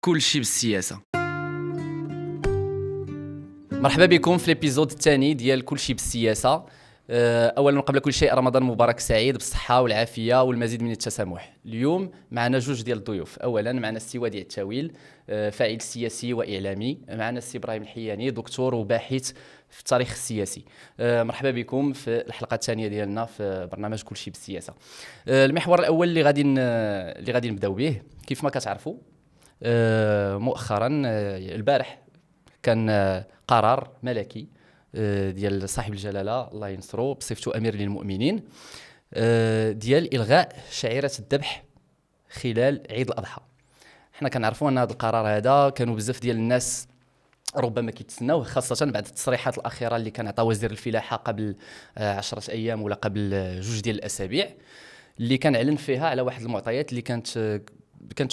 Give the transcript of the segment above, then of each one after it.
كل شيء بالسياسة. مرحبا بكم في الابيزود الثاني ديال كل شيء بالسياسه. اولا قبل كل شيء رمضان مبارك سعيد بالصحه والعافيه والمزيد من التسامح. اليوم معنا جوج ديال الضيوف. اولا معنا السي وديع التاويل، فاعل سياسي واعلامي. معنا السي ابراهيم الحياني، دكتور وباحث في التاريخ السياسي. مرحبا بكم في الحلقه الثانيه ديالنا في برنامج كل شيء بالسياسه. المحور الاول اللي غادي نبداو به، كيف ما كتعرفوا مؤخرا البارح كان قرار ملكي ديال صاحب الجلاله الله ينصرو بصفته امير للمؤمنين ديال الغاء شعيره الذبح خلال عيد الاضحى. حنا كنعرفوا ان هذا القرار هذا كانوا بزاف ديال الناس ربما كيتسناوه، خاصه بعد التصريحات الاخيره اللي كان عطا وزير الفلاحه قبل 10 ايام ولا قبل 2 ديال الاسابيع، اللي كان علن فيها على واحد المعطيات اللي كانت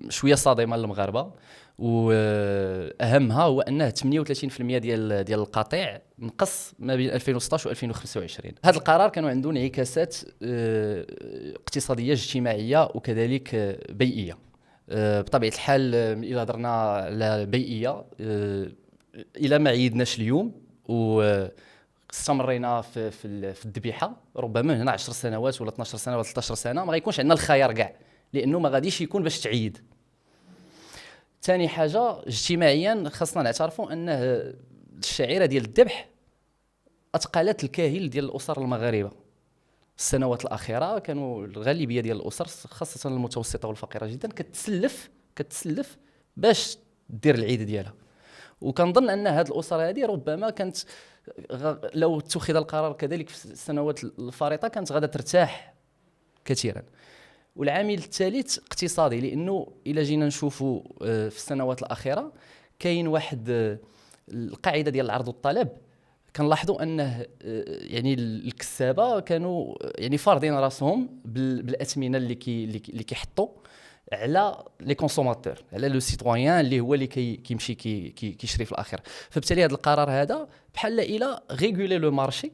شويه صادمه للمغاربه. واهمها هو انه 38% ديال القطيع نقص ما بين 2016 و 2025. هذا القرار كانوا عنده انعكاسات اقتصاديه اجتماعيه وكذلك بيئيه. بطبيعه الحال الا هضرنا على بيئيه، الى ما عيدناش اليوم واستمرينا في الذبيحه، ربما هنا 10 سنوات ولا 12 سنه ولا 13 سنه ما غيكونش عندنا الخيار كاع، لانه ما غاديش يكون باش تعيد. ثاني حاجه اجتماعيا خاصنا نعترفوا ان الشعيره ديال الذبح اثقلت الكاهل ديال الاسر المغاربه. السنوات الاخيره كانوا الغالبيه ديال الاسر خاصه المتوسطه والفقيره جدا كتسلف باش دير العيد ديالها. وكنظن ان هذه الاسر هذه ربما كانت لو اتخذ القرار كذلك في السنوات الفارطه كانت غادا ترتاح كثيرا. والعامل الثالث اقتصادي، لانه الى جينا نشوفوا في السنوات الاخيره كاين واحد القاعده ديال العرض والطلب. كنلاحظوا انه يعني الكسابه كانوا يعني فارضين راسهم بالاثمنه اللي كيحطوا على لي كونسوماتور، على لو سيتويان اللي هو اللي كيمشي كيشري في الاخر. فبالتالي هذا القرار هذا بحال الى ريغولي لو مارشي،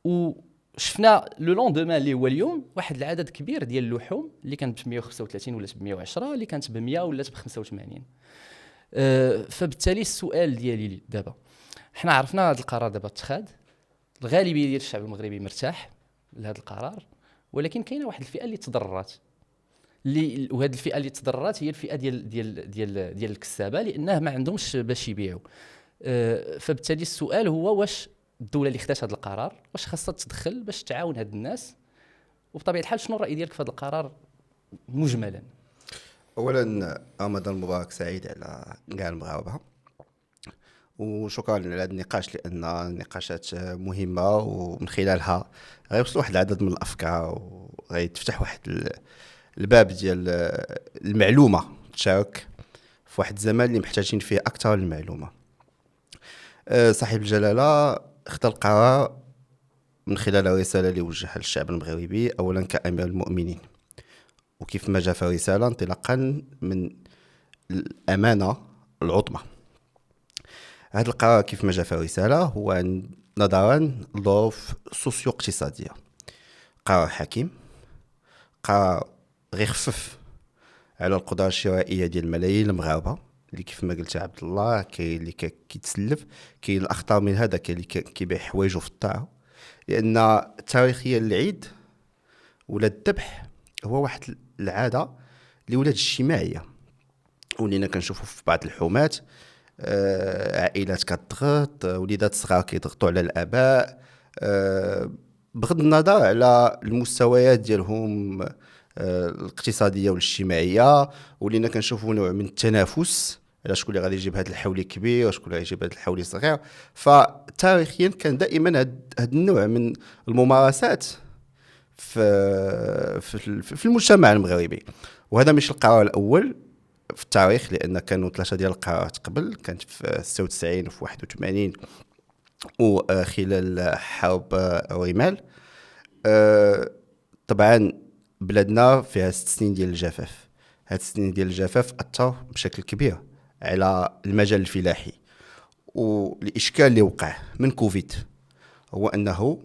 وشفنا لو لوندومان اللي هو اليوم واحد العدد كبير ديال اللحوم اللي كانت ب 135 ولا ب 110 اللي كانت ب 100 ولا ب 85. فبالتالي السؤال ديالي دابا، حنا عرفنا هذا القرار دابا اتخذ، الغالبيه ديال الشعب المغربي مرتاح لهذا القرار، ولكن كاينه واحد الفئه اللي تضررات، وهذه الفئه اللي تضررات هي الفئه ديال الكسابه، لانه ما عندهمش باش يبيعوا. فبالتالي السؤال هو واش الدوله اللي خدات هذا القرار واش خاصها تدخل باش تعاون هاد الناس؟ وبطبيعه الحال شنو الراي ديالك في هذا القرار مجملا؟ اولا رمضان مبارك سعيد على كاع المغاربه، وشكرا على هذا النقاش لان النقاشات مهمه ومن خلالها غيوصل واحد العدد من الافكار وغيتفتح واحد الباب ديال المعلومه تشارك في واحد الزمان اللي محتاجين فيه اكثر المعلومه. صاحب الجلاله اخذ القرار من خلال رساله اللي وجهها للشعب المغربي، اولا كامير المؤمنين، وكيف ما جاء في رساله انطلاقا من الامانه العظمى. هذا القرار كيف ما جاء في رساله هو نظرا لظروف سوسيو اقتصاديه، قرار حكيم، قرار غيخفف على القدره الشرائيه ديال الملايين المغاربه اللي كيف ما قلت عبد الله كاين اللي كيتسلف، كاين الاخطر من هذا كاين اللي كيبيع حوايجه في الطاعه، لان تاريخيا العيد ولا الذبح هو واحد العاده اللي ولات اجتماعيه، ولينا كنشوفوا في بعض الحومات عائلات كتضغط، وليدات صغار كيضغطوا على الاباء بغض النظر على المستويات ديالهم الاقتصاديه والاجتماعيه، ولينا كنشوفوا نوع من التنافس على شكون اللي غادي يجيب هذا الحولي كبير وشكون اللي غيجيب هذا الحولي صغير. فتاريخيا كان دائما هذا النوع من الممارسات في المجتمع المغربي، وهذا مش القرار الاول في التاريخ، لان كانوا 3 ديال القرارات قبل، كانت في 96 وفي 81 وخلال حرب الرمال. طبعا بلادنا فيها 6 سنين ديال الجفاف، هاد 6 سنين ديال الجفاف اثر بشكل كبير على المجال الفلاحي، والاشكال اللي وقع من كوفيد هو انه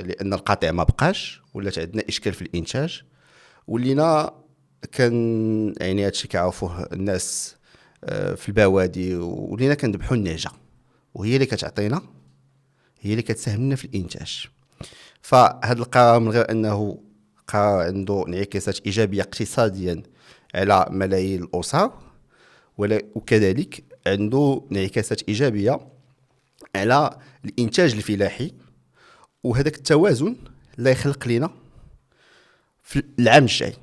لان القطيع ما بقاش، ولات عندنا اشكال في الانتاج، ولينا كان يعني هادشي كيعرفوه الناس في البوادي، ولينا كنذبحوا النعجه، وهي اللي كتعطينا، هي اللي كتساهم لنا في الانتاج. فهاد القرار من غير انه قرار عنده انعكاسات ايجابيه اقتصاديا على ملايين الاسر، وكذلك عنده انعكاسات ايجابيه على الانتاج الفلاحي. وهذاك التوازن لا يخلق لنا في العام الجاي.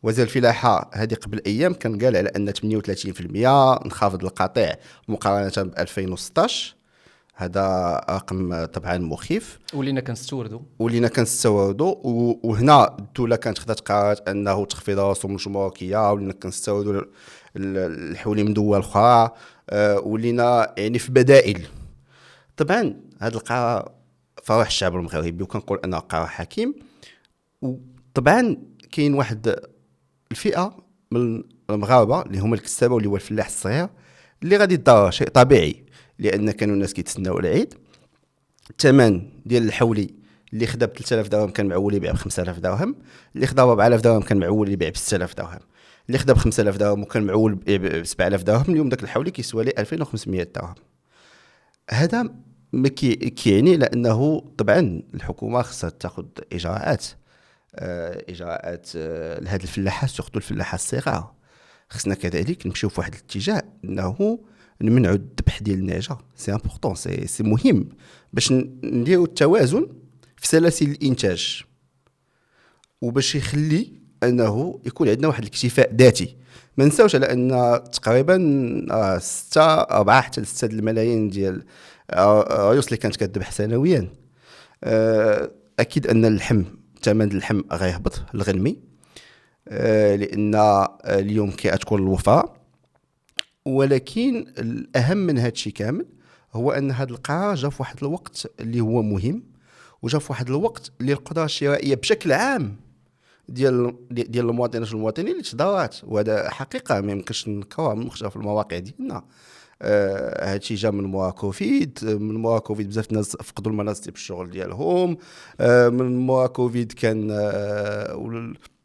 وزير الفلاحه هذه قبل ايام كان قال على ان 38% انخفاض القطيع مقارنه ب 2016. هذا رقم طبعا مخيف. ولينا كنستوردوا. وهنا الدوله كانت خدات قرارات انه تخفيض الرسوم الجمركيه، ولينا كنستوردوا الحولي من دول اخرى، ولينا يعني في بدائل. طبعا هذا القرار فرح الشعب المغربي، وكنقول انه قرار حكيم. وطبعا كاين واحد الفئه من المغاربه اللي هما الكسابه، واللي هو الفلاح الصغير، اللي غادي يضر. شيء طبيعي، لان كانوا الناس كيتسناو العيد. الثمن ديال الحولي اللي خدا ب 3000 درهم كان معول يبيع ب 5000 درهم، اللي خدا ب 4000 درهم كان معول يبيع ب 6000 درهم، اللي خدا ب 5000 درهم وكان معول ب 7000 درهم، اليوم داك الحولي كيسوى ليه 2500 درهم. هذا ما كيعني لانه طبعا الحكومه خصها تاخذ اجراءات لهذا الفلاحه، سورتو الفلاحه الصغار. خصنا كذلك نمشيو في واحد الاتجاه انه نمنعوا الذبح ديال النعجه. سي امبورطون، سي مهم باش نديروا التوازن في سلاسل الانتاج، وباش يخلي انه يكون عندنا واحد الاكتفاء ذاتي. ما نساوش على ان تقريبا 4 حتى 6 الملايين ديال الريوس اللي كانت كتذبح سنويا. اكيد ان اللحم، ثمن اللحم غيهبط الغنمي، لان اليوم كتكون الوفره. ولكن الاهم من هذا الشيء كامل هو ان هذا القرار جا في واحد الوقت اللي هو مهم، وجا في واحد الوقت اللي القدره الشرائيه بشكل عام ديال المواطنين اللي تضررت. وهذا حقيقه ما يمكنش نكرهها من مختلف المواقع ديالنا. هذا الشيء جا من مورا كوفيد. من مورا كوفيد بزاف الناس فقدوا المناصب الشغل ديالهم. من مورا كوفيد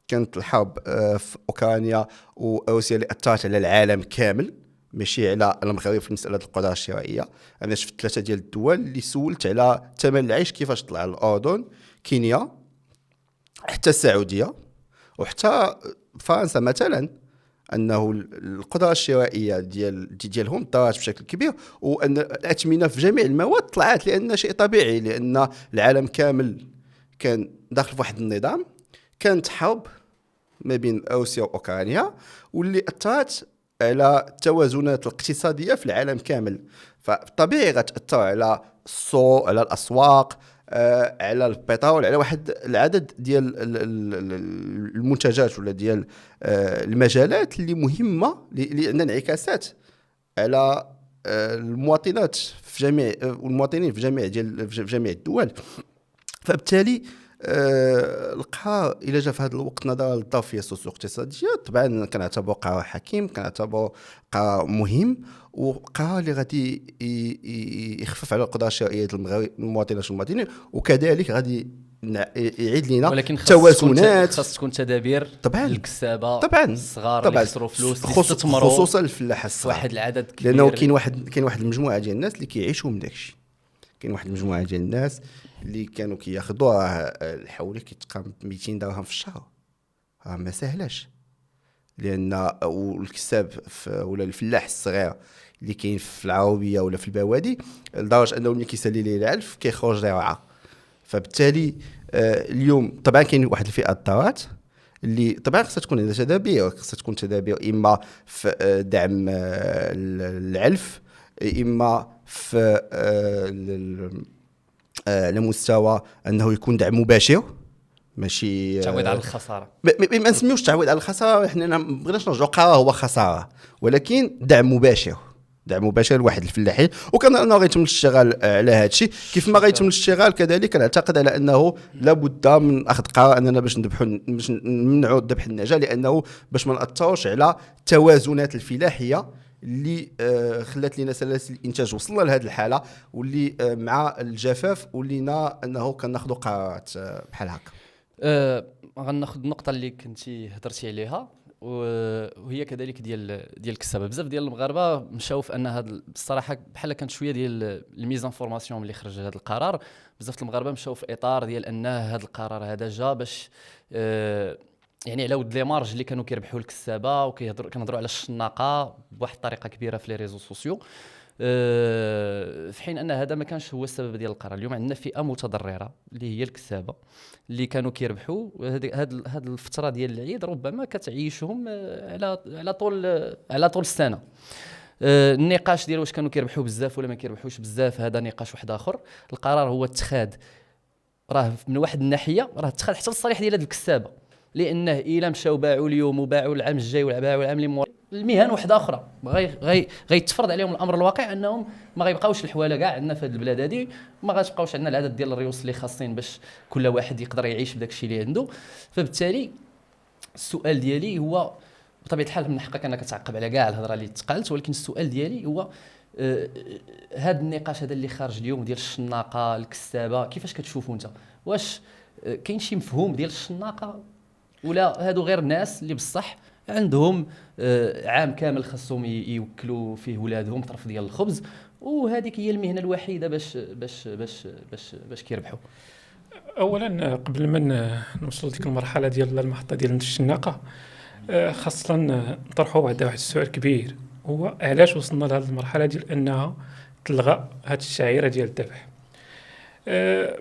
كانت الحرب في اوكرانيا وروسيا اللي اثرت على العالم كامل، ماشي على المغرب في مساله القدره الشرائيه. انا شفت 3 ديال الدول اللي سولت على ثمن العيش كيفاش طلع: الاردن، كينيا، حتى السعوديه، وحتى فرنسا مثلا. انه القدره الشرائيه ديالهم طارت بشكل كبير، وان الاثمنه في جميع المواد طلعت، لان شيء طبيعي، لان العالم كامل كان داخل في واحد النظام. كانت حرب ما بين روسيا واوكرانيا، واللي اثرت على التوازنات الاقتصاديه في العالم كامل. فطبيعي غتاثر على السوق، على الاسواق، على البترول، على واحد العدد ديال المنتجات ولا ديال المجالات اللي مهمه، اللي عندها انعكاسات على المواطنات في جميع والمواطنين في جميع الدول. فبالتالي القرار الى جا في هذا الوقت نظرا للظرفيه السوسيو-اقتصاديه، طبعا كنعتبره قرار حكيم، كنعتبره قرار مهم، وقرار اللي غادي يخفف على القدره الشرائيه ديال المواطنين، وكذلك غادي يعيد لنا توازنات. خاص تكون تدابير طبعا للكسابه طبعا الصغار اللي خسروا فلوس، خصوصا الفلاحه الصغار، واحد العدد كبير. لانه كاين واحد المجموعه ديال الناس اللي كيعيشوا من داكشي. كاين واحد المجموعه ديال الناس اللي كانوا كياخذوا الحولي كيتقام ب 200 درهم في الشهر. ما سهلاش، لان والكساب ولا الفلاح الصغير اللي كاين في العربيه ولا في البوادي، لدرجه انه ملي كيسالي ليه العلف كيخرج يرعى. فبالتالي اليوم طبعا كاين واحد الفئه الضرات اللي طبعا خصها تكون عندها تدابير. خصها تكون تدابير اما في دعم العلف، اما في على مستوى انه يكون دعم مباشر، ماشي تعويض على الخساره. ما نسميوش تعويض على الخساره، حنا ما بغيناش نرجعوا قرار هو خساره، ولكن دعم مباشر لواحد الفلاحين. وكان انه غيتم الاشتغال على هذا الشيء. كيف ما غيتم الاشتغال كذلك نعتقد على انه لابد من اخذ قرار اننا باش نمنعوا ذبح النعجه، لانه باش ما ناثروش على التوازنات الفلاحيه اللي خلات لنا سلاسل الانتاج وصلنا لهذه الحاله، واللي مع الجفاف ولينا انه كناخذوا قرارات بحال هكا. غناخذ النقطه اللي كنتي هضرتي عليها وهي كذلك ديال الكسابه. بزاف ديال المغاربه مشاو في ان هذا الصراحه بحال كانت شويه ديال الميزان فورماسيون ملي خرج هذا القرار. بزاف المغاربه مشاو في اطار ديال ان هذا القرار هذا جا باش يعني على ود لي مارج اللي كانوا كيربحوا الكسابه، كنهضروا على الشناقه بواحد الطريقه كبيره في لي ريزو سوسيو، في حين ان هذا ما كانش هو السبب ديال القرار. اليوم عندنا فئه متضرره اللي هي الكسابه اللي كانوا كيربحوا هذه الفتره ديال العيد، ربما كتعيشهم على طول السنه. النقاش ديال واش كانوا كيربحوا بزاف ولا ما كيربحوش بزاف هذا نقاش واحد اخر. القرار هو اتخاذ راه من واحد الناحيه راه اتخاذ حتى للصالح ديال هذه الكسابه، لانه الا مشاو باعوا اليوم وباعوا العام الجاي وباعوا العام اللي مور المهن واحده اخرى غيتفرض عليهم الامر الواقع انهم ما غيبقاوش الحواله كاع عندنا في هذه البلاد هذه، ما غاتبقاوش عندنا العدد ديال الريوس اللي خاصين باش كل واحد يقدر يعيش بداك الشيء اللي عنده. فبالتالي السؤال ديالي هو بطبيعه الحال من حقك انك تعقب على كاع الهضره اللي تقالت، ولكن السؤال ديالي هو هذا النقاش هذا اللي خارج اليوم ديال الشناقه الكسابه كيفاش كتشوفوا انت؟ واش كاين شي مفهوم ديال الشناقه ولا هادو غير الناس اللي بصح عندهم عام كامل خاصهم يوكلوا فيه ولادهم طرف ديال الخبز وهذيك هي المهنه الوحيده باش كيربحوا؟ اولا قبل ما نوصل لديك المرحله ديال المحطه ديال الشناقه، خاصنا نطرحوا واحد السؤال كبير، هو علاش وصلنا لهذه المرحله ديال انها تلغى هذه الشعيره ديال الذبح؟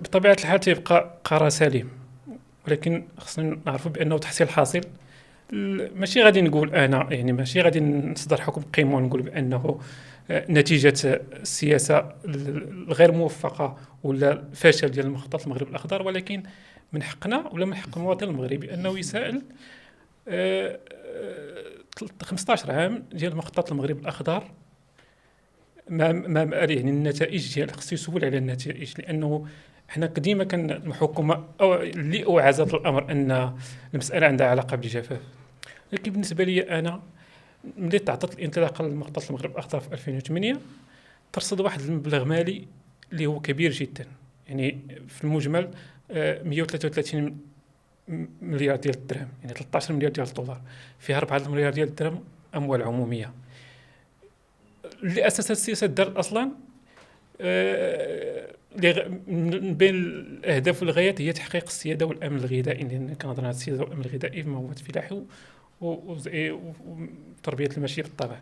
بطبيعه الحال تيبقى قرار سليم، ولكن خصنا نعرفوا بانه تحصيل حاصل ماشي غادي نقول انا، يعني ماشي غادي نصدر حكم قيم ونقول بانه نتيجه السياسه الغير موفقه ولا الفشل ديال مخطط المغرب الاخضر، ولكن من حقنا ولا من حق المواطن المغربي انه يسائل 15 عام ديال مخطط المغرب الاخضر ما يعني النتائج ديال خصو يسول على النتائج، لانه حنا ديما كان الحكومه او اللي اوعزت الامر ان المساله عندها علاقه بالجفاف، لكن بالنسبه لي انا ملي تعطت الانطلاقه لمخطط المغرب الاخضر في 2008 ترصد واحد المبلغ مالي اللي هو كبير جدا، يعني في المجمل 133 مليار ديال الدرهم، يعني 13 مليار ديال الدولار، فيها 4 مليار ديال الدرهم اموال عموميه. اللي اساس السياسه دار اصلا من بين الاهداف والغايات هي تحقيق السياده والامن الغذائي، لان كنهضر على السياده والامن الغذائي فما هو الفلاحي وتربيه الماشيه بالطبع.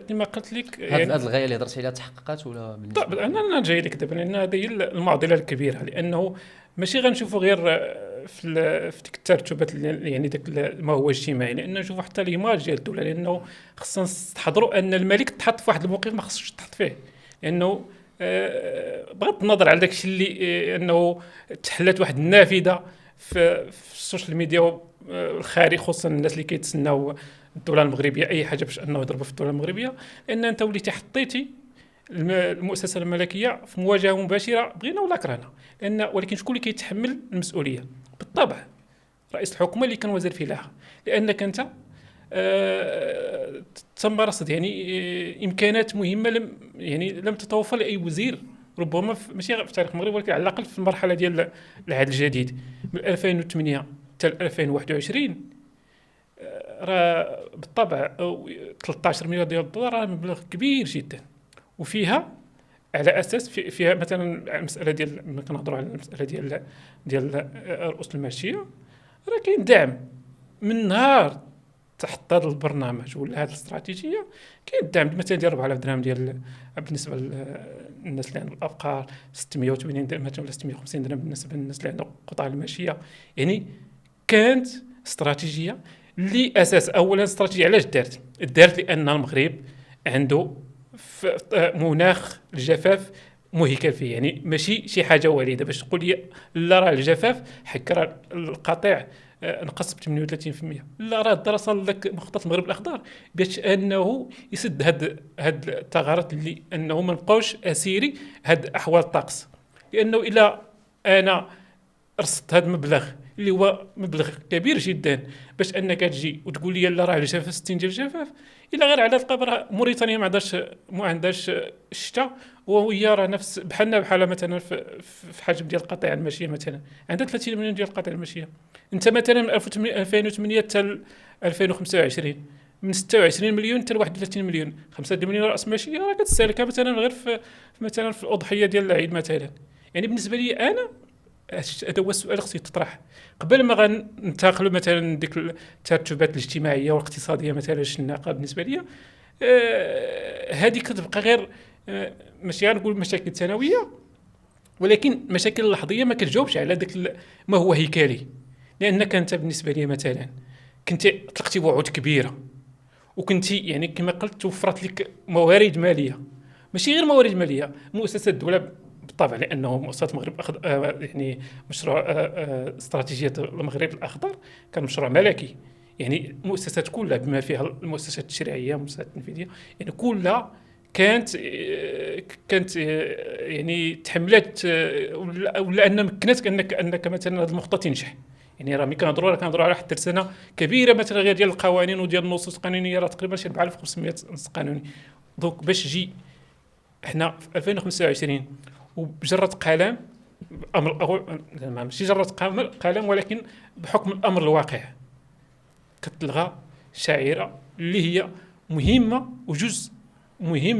كما قلت لك يعني هذه الغايه اللي هضرتي عليها تحققت ولا؟ طيب انا جاي لك دابا، لان هذه هي المعضله الكبيره، لانه ماشي غنشوفوا غير في ديك الترتبات يعني داك ما هو اجتماعي، لان نشوفوا حتى ليماج ديال الدوله، لانه خصنا نستحضروا ان الملك تحط في واحد الموقف ما خصوش تحط فيه، لانه بغض النظر على داكشي اللي انه تحلت واحد النافذه في السوشيال ميديا الخارج، خصوصا الناس اللي كيتسناو الدوله المغربيه اي حاجه باش انه يضربوا في الدوله المغربيه، لان انت وليتي حطيتي المؤسسه الملكيه في مواجهه مباشره بغينا ولا كرهنا، ولكن شكون اللي كيتحمل المسؤوليه؟ بالطبع رئيس الحكومه اللي كان وزير فلاحه، لانك انت تم رصد يعني امكانات مهمه لم تتوفر لاي وزير، ربما ماشي في تاريخ المغرب ولكن على الاقل في المرحله ديال العهد الجديد من 2008 حتى 2021 راه بالطبع 13 مليار ديال الدولار راه مبلغ كبير جدا، وفيها على اساس فيها مثلا المساله ديال كنهضروا على المساله ديال رؤوس الماشيه، راه كاين دعم من نهار تحت هذا البرنامج ولا هذه الاستراتيجيه، كاين الدعم مثلا ديال 4000 درهم ديال بالنسبه للناس اللي عندهم الافقار، 680 درهم مثلا ولا 650 درهم بالنسبه للناس اللي عندهم قطع الماشيه. يعني كانت استراتيجيه اللي اساس اولا استراتيجيه علاش دارت لان المغرب عنده مناخ الجفاف مهيكل فيه، يعني ماشي شي حاجه وليده باش تقول لي لا راه الجفاف حكر القطيع نقص ب 38%، لا راه درس لك مخطط المغرب الاخضر باش انه يسد هاد الثغرات اللي انه ما نبقاوش اسيري هاد احوال الطقس، لانه الا انا رصدت هاد المبلغ اللي هو مبلغ كبير جدا باش انك تجي وتقول لي لا راه الجفاف 60 ديال الجفاف، الا غير على القبر راه موريتانيا ما عندهاش الشتاء، وهي راه نفس بحال مثلا في حجم ديال القطيع الماشيه مثلا عندها 30 مليون ديال القطيع الماشيه. انت مثلا من 2008 حتى 2025 من 26 مليون حتى 31 مليون، 5 مليون راس ماشيه راه كتستهلكها مثلا غير مثلا في الاضحيه ديال العيد مثلا. يعني بالنسبه لي انا هذا هو السؤال خصو يطرح قبل ما غننتقلوا مثلا ديك الترتبات الاجتماعيه والاقتصاديه مثلا الشناقه. بالنسبه لي هذه كتبقى غير ماشي غنقول مشاكل ثانويه، ولكن مشاكل لحظيه ما كتجاوبش على داك ما هو هيكلي. لانك انت بالنسبه لي مثلا كنت طلقتي وعود كبيره، وكنتي يعني كما قلت توفرت لك موارد ماليه، ماشي غير موارد ماليه، مؤسسات الدوله بالطبع، لانه مؤسسه المغرب أخضر يعني مشروع استراتيجيه المغرب الاخضر كان مشروع ملكي. يعني المؤسسات كلها بما فيها المؤسسات التشريعيه والمؤسسات التنفيذيه يعني كلها كانت يعني تحملت ولا ان مكنتك انك مثلا هذا المخطط تنجح. يعني راه ملي كنهضروا على واحد الترسانه كبيره مثلا غير ديال القوانين وديال النصوص القانونيه، راه تقريبا شي 4500 نص قانوني. دونك باش تجي احنا في 2025 وبجرة قلم امر ماشي جرة قلم ولكن بحكم الامر الواقع كتلغى شعيره اللي هي مهمه وجزء مهم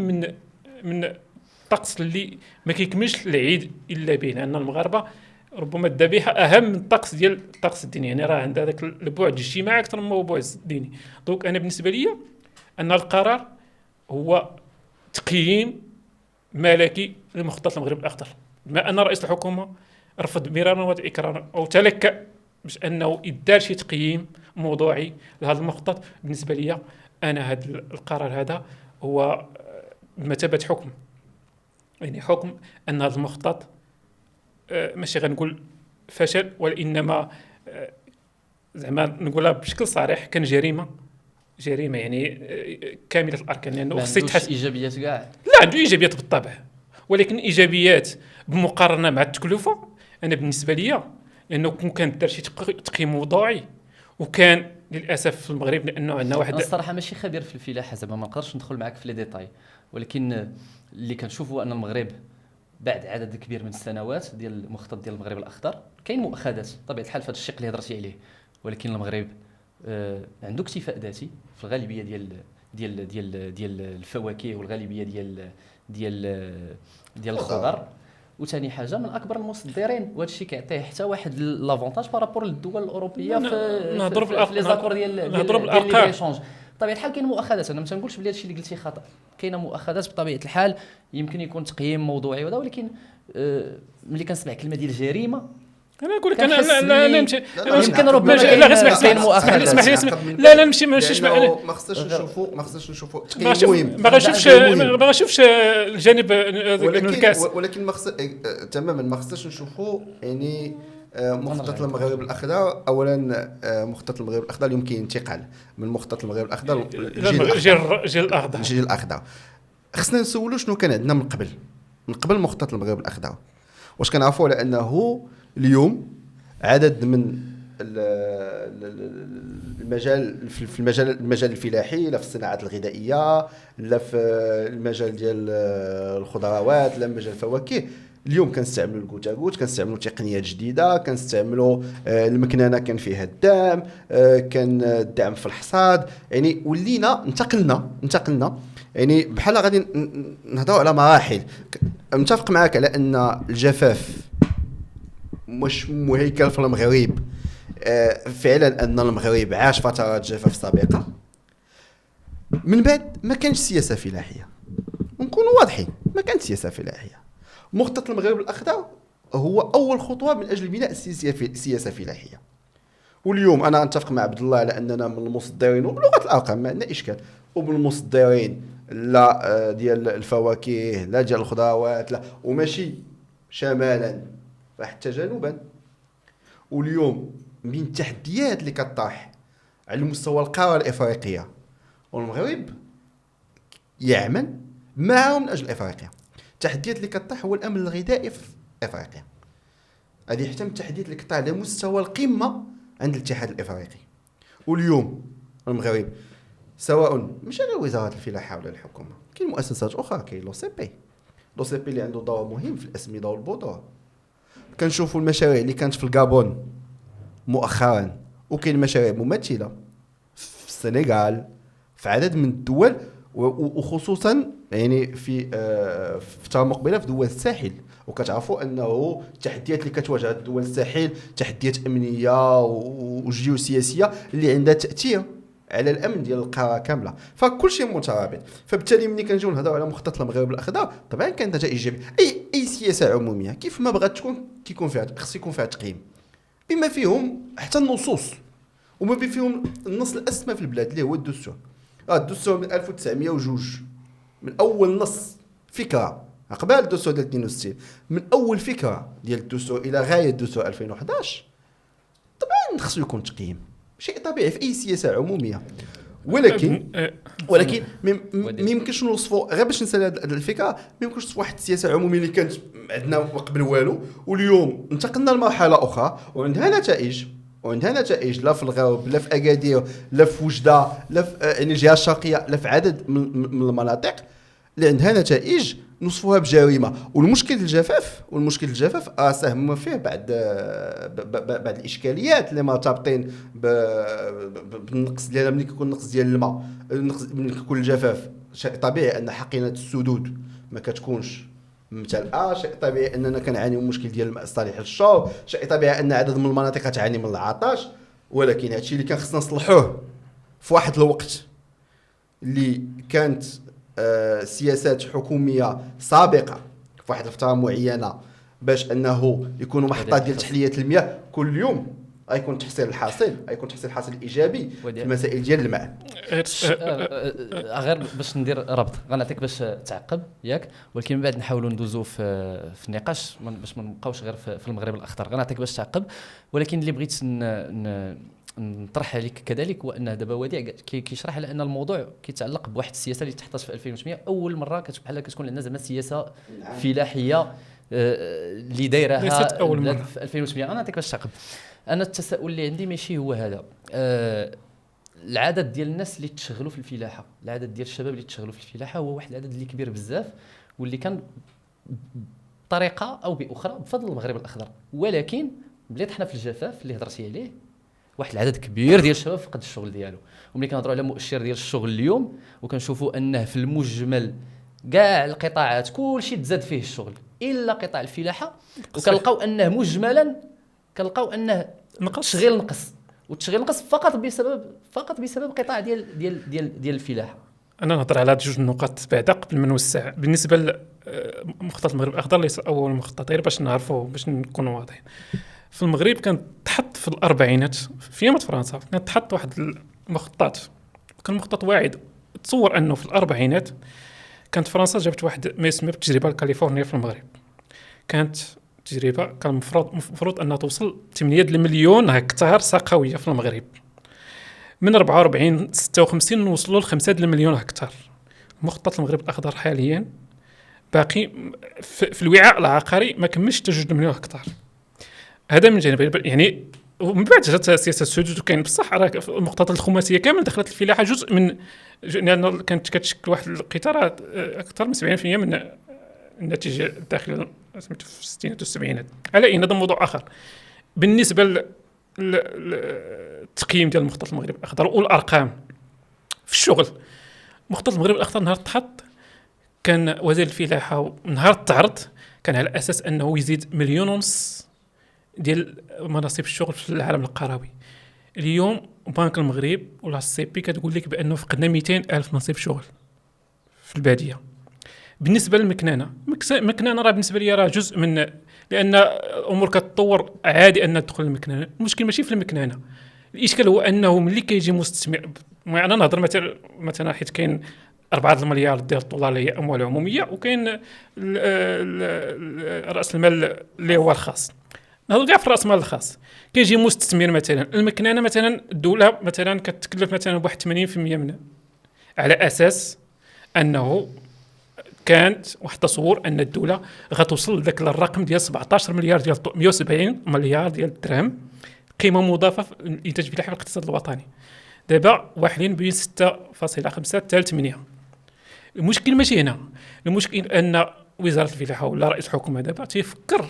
من الطقس اللي ما كيكملش العيد الا به، لان المغاربه ربما الذبيحه اهم من الطقس الديني. يعني راه عندها ذاك البعد الاجتماعي اكثر من البعد الديني. دونك انا بالنسبه لي ان القرار هو تقييم ملكي لمخطط المغرب الاخضر، بما ان رئيس الحكومه رفض مرارا وتكرارا او تلكأ باش انه يدار شي تقييم موضوعي لهذا المخطط. بالنسبه لي انا هذا القرار هذا هو بمثابه حكم، يعني حكم ان هذا المخطط ماشي غنقول فشل، وانما زعما نقولها بشكل صريح كان جريمه يعني كامله الاركان، لانه خص يتحس ايجابيات كاع. لا عنده ايجابيات بالطبع، ولكن ايجابيات بمقارنه مع التكلفه. انا بالنسبه لي لانه كان دار شي تقييم موضوعي، وكان للاسف في المغرب لانه عندنا واحد انا الصراحه ماشي خبير في الفلاحه زعما ما نقدرش ندخل معك في لي ديتاي، ولكن اللي كنشوفوا ان المغرب بعد عدد كبير من السنوات ديال المخطط ديال المغرب الاخضر كاين مؤاخذات طبيعه الحال في هذا الشق اللي هضرتي عليه، ولكن المغرب عنده اكتفاء ذاتي في الغالبيه ديال الفواكه والغالبيه ديال الخضر. وثاني حاجه من اكبر المصدرين، وهذا الشيء كيعطيه حتى واحد لافونتاج بارابور للدول الاوروبيه في لي زاكور ديال ليشونج. بطبيعه الحال كاين مؤاخذات، انا ما تنقولش بلي هذا الشيء اللي قلتي خطا، كاينه مؤاخذات بطبيعه الحال يمكن يكون تقييم موضوعي وهذا، ولكن ملي كنسمع كلمه ديال الجريمه انا نقول لك انا نمشي يمكن ربما لا اسمح لي لا نمشي ما خصناش نشوفوا تقييم مهم، ما غنشوفش الجانب الكاس، ولكن تماما ما خصناش نشوفوا يعني مخطط المغرب الاخضر. اولا مخطط المغرب الاخضر يمكن ينتقل من مخطط المغرب الاخضر للجيل الاخضر. خصنا نسولوا شنو كان عندنا من قبل مخطط المغرب الاخضر. واش كنعرفوا على انه اليوم عدد من المجال في المجال الفلاحي، لا في الصناعات الغذائيه، لا في المجال ديال الخضروات، لا مجال الفواكه، اليوم كنستعملوا الكوتاكوت، كنستعملوا تقنيات جديده، كنستعملوا المكننه كان فيها الدعم، كان الدعم في الحصاد. يعني ولينا انتقلنا يعني بحال غادي نهضروا على مراحل. متفق معك على ان الجفاف مش مهيكل في المغرب، فعلا ان المغرب عاش فترات جفاف سابقه، من بعد ما كانش سياسه فلاحيه، ونكونوا واضحين ما كانت سياسه فلاحيه. مخطط المغرب الاخضر هو اول خطوه من اجل بناء سياسه فلاحيه. واليوم انا اتفق مع عبد الله على اننا من المصدرين، وبلغه الارقام ما عندنا اشكال، ومن المصدرين لا ديال الفواكه لا ديال الخضروات لا، وماشي شمالا فحتى جنوبا. واليوم من التحديات اللي كطرح على مستوى القاره الافريقيه، والمغرب يعمل معهم من اجل افريقيا. التحديات اللي كطرح هو الامن الغذائي في افريقيا. غادي يحتم تحديد القطاع على مستوى القمه عند الاتحاد الافريقي. واليوم المغرب سواء مش غير وزاره الفلاحه ولا الحكومه، كاين مؤسسات اخرى، كاين لو سي بي اللي عنده دور مهم في الاسمده والبذور. كنشوفوا المشاريع اللي كانت في الغابون مؤخرا، وكاين مشاريع مماثله في السنغال، في عدد من الدول، وخصوصا يعني في ترى مقبله في دول الساحل. وكتعرفوا انه التحديات اللي كتواجه دول الساحل تحديات امنيه وجيوسياسيه اللي عندها تاثير على الامن ديال القاره كامله، فكل شيء مترابط. فبالتالي ملي كنجيو نهضروا على مخطط المغرب الاخضر، طبعا كانت نتائج ايجابيه. اي سياسه عموميه كيف ما بغات تكون كيكون فيها خص يكون فيها تقييم، بما فيهم حتى النصوص، وما بين فيهم النص الاسمى في البلاد اللي هو الدستور. الدستور من 1902، من اول نص فكره قبل الدستور ديال 62، من اول فكره ديال الدستور الى غايه الدستور 2011. طبعا خصو يكون تقييم، شيء طبيعي في اي سياسه عموميه. ولكن ما يمكنش نوصفوا غير باش نسال هذه الفكره، ما يمكنش نوصف واحد السياسه عموميه اللي كانت عندنا قبل والو، واليوم انتقلنا لمرحله اخرى وعندها نتائج لا في الغرب لا في اكادير لا في وجده لا في يعني الجهه الشرقيه لا في عدد من المناطق اللي عندها نتائج نوصفوها بجريمه. والمشكل الجفاف ساهم فيه بعد الاشكاليات اللي مرتبطين بالنقص ديالها. ملي كيكون نقص ديال الماء، ملي كيكون الجفاف، شيء طبيعي ان حقينه السدود ما كتكونش ممتلئه، شيء طبيعي اننا كنعانيو من مشكل ديال الماء الصالح للشرب، شيء طبيعي ان عدد من المناطق تعاني من العطش. ولكن هادشي اللي كان خصنا نصلحوه في واحد الوقت اللي كانت سياسات حكوميه سابقه في واحد الفتره معينه باش انه يكونوا محطات ديال تحليه المياه. كل يوم غيكون تحصيل الحاصل، ايجابي في المسائل ديال الماء. غير باش ندير ربط غنعطيك باش تعقب ياك، ولكن من بعد نحاولوا ندوزوا في النقاش باش ما نبقاوش غير في المغرب الاخضر. غنعطيك باش تعقب، ولكن اللي بغيت نطرح عليك كذلك هو ان دابا وديع كيشرح على ان الموضوع كيتعلق بواحد السياسه اللي تحطت في 2800. اول مره بحال كتكون عندنا زعما سياسه فلاحيه اللي دايرها في 2800. انا نعطيك باش تعقب. انا التساؤل اللي عندي ماشي هو هذا، العدد ديال الناس اللي تشغلوا في الفلاحه، العدد ديال الشباب اللي تشغلوا في الفلاحه هو واحد العدد اللي كبير بزاف، واللي كان بطريقه او باخرى بفضل المغرب الاخضر. ولكن ملي طحنا في الجفاف اللي هضرتي عليه، واحد العدد كبير ديال الشباب فقد الشغل ديالو. وملي كنهضروا على مؤشر ديال الشغل اليوم وكنشوفوا انه في المجمل كاع القطاعات كلشي تزاد فيه الشغل الا قطاع الفلاحه، وكنلقاو انه مجملا كنلقاو انه التشغيل نقص، والتشغيل نقص فقط بسبب قطاع ديال الفلاحه. انا نهضر على جوج النقاط بعدا قبل ما نوسع. بالنسبه لمخطط المغرب الاخضر ليس اول مخطط، غير باش نعرفوا باش نكونوا واضحين. في المغرب كانت تحط في الاربعينات في يمة فرنسا، كانت تحط واحد المخطط، كان مخطط واعد. تصور انه في الاربعينات كانت فرنسا جابت واحد ما يسمى بالتجربه الكاليفورنيه في المغرب. كانت تجربه كان المفروض انها توصل 8 مليون هكتار ساقويه في المغرب، من 44 56 نوصلوا ل 5 مليون هكتار. مخطط المغرب الاخضر حاليا باقي في الوعاء العقاري ما كملش 2 مليون هكتار. هذا من جانب. يعني ومن بعد جات سياسه السدود، وكاين بصح راه المخططات الخماسيه كامل دخلت الفلاحه جزء من، لان كانت كتشكل واحد القطار اكثر من 70% من الناتج الداخلي سميتو في الستينات والسبعينات. على ان هذا موضوع اخر. بالنسبه للتقييم ديال مخطط المغرب الاخضر والارقام في الشغل، مخطط المغرب الاخضر نهار تحط كان وزير الفلاحه نهار تعرض كان على اساس انه يزيد 1.5 مليون ديال مناصب الشغل في العالم القروي. اليوم بنك المغرب ولا السي بي كتقول لك بانه فقدنا 200 الف منصب شغل في الباديه. بالنسبه للمكنانه، المكنانه راه بالنسبه لي راه جزء من، لان الامور كتطور عادي ان تدخل المكنانه. المشكل ماشي في المكنانه، الاشكال هو انه ملي كيجي مستثمر. انا نهضر مثلا حيت كاين 4 المليار ديال الدولار اللي هي اموال عموميه، وكاين راس المال اللي هو الخاص. نهضر كاع في راس المال الخاص. كيجي مستثمر مثلا المكنانه، مثلا الدوله مثلا كتكلف مثلا بواحد 80% منها على اساس انه كانت واحد التصور ان الدوله غتوصل لذاك الرقم ديال 17 مليار ديال 170 مليار ديال الدرهم قيمه مضافه في الانتاج الفلاحي والاقتصاد الوطني. دابا واحدين بين 6.5 حتى 8. المشكل ماشي هنا، المشكل ان وزاره الفلاحه ولا رئيس الحكومه دابا تيفكر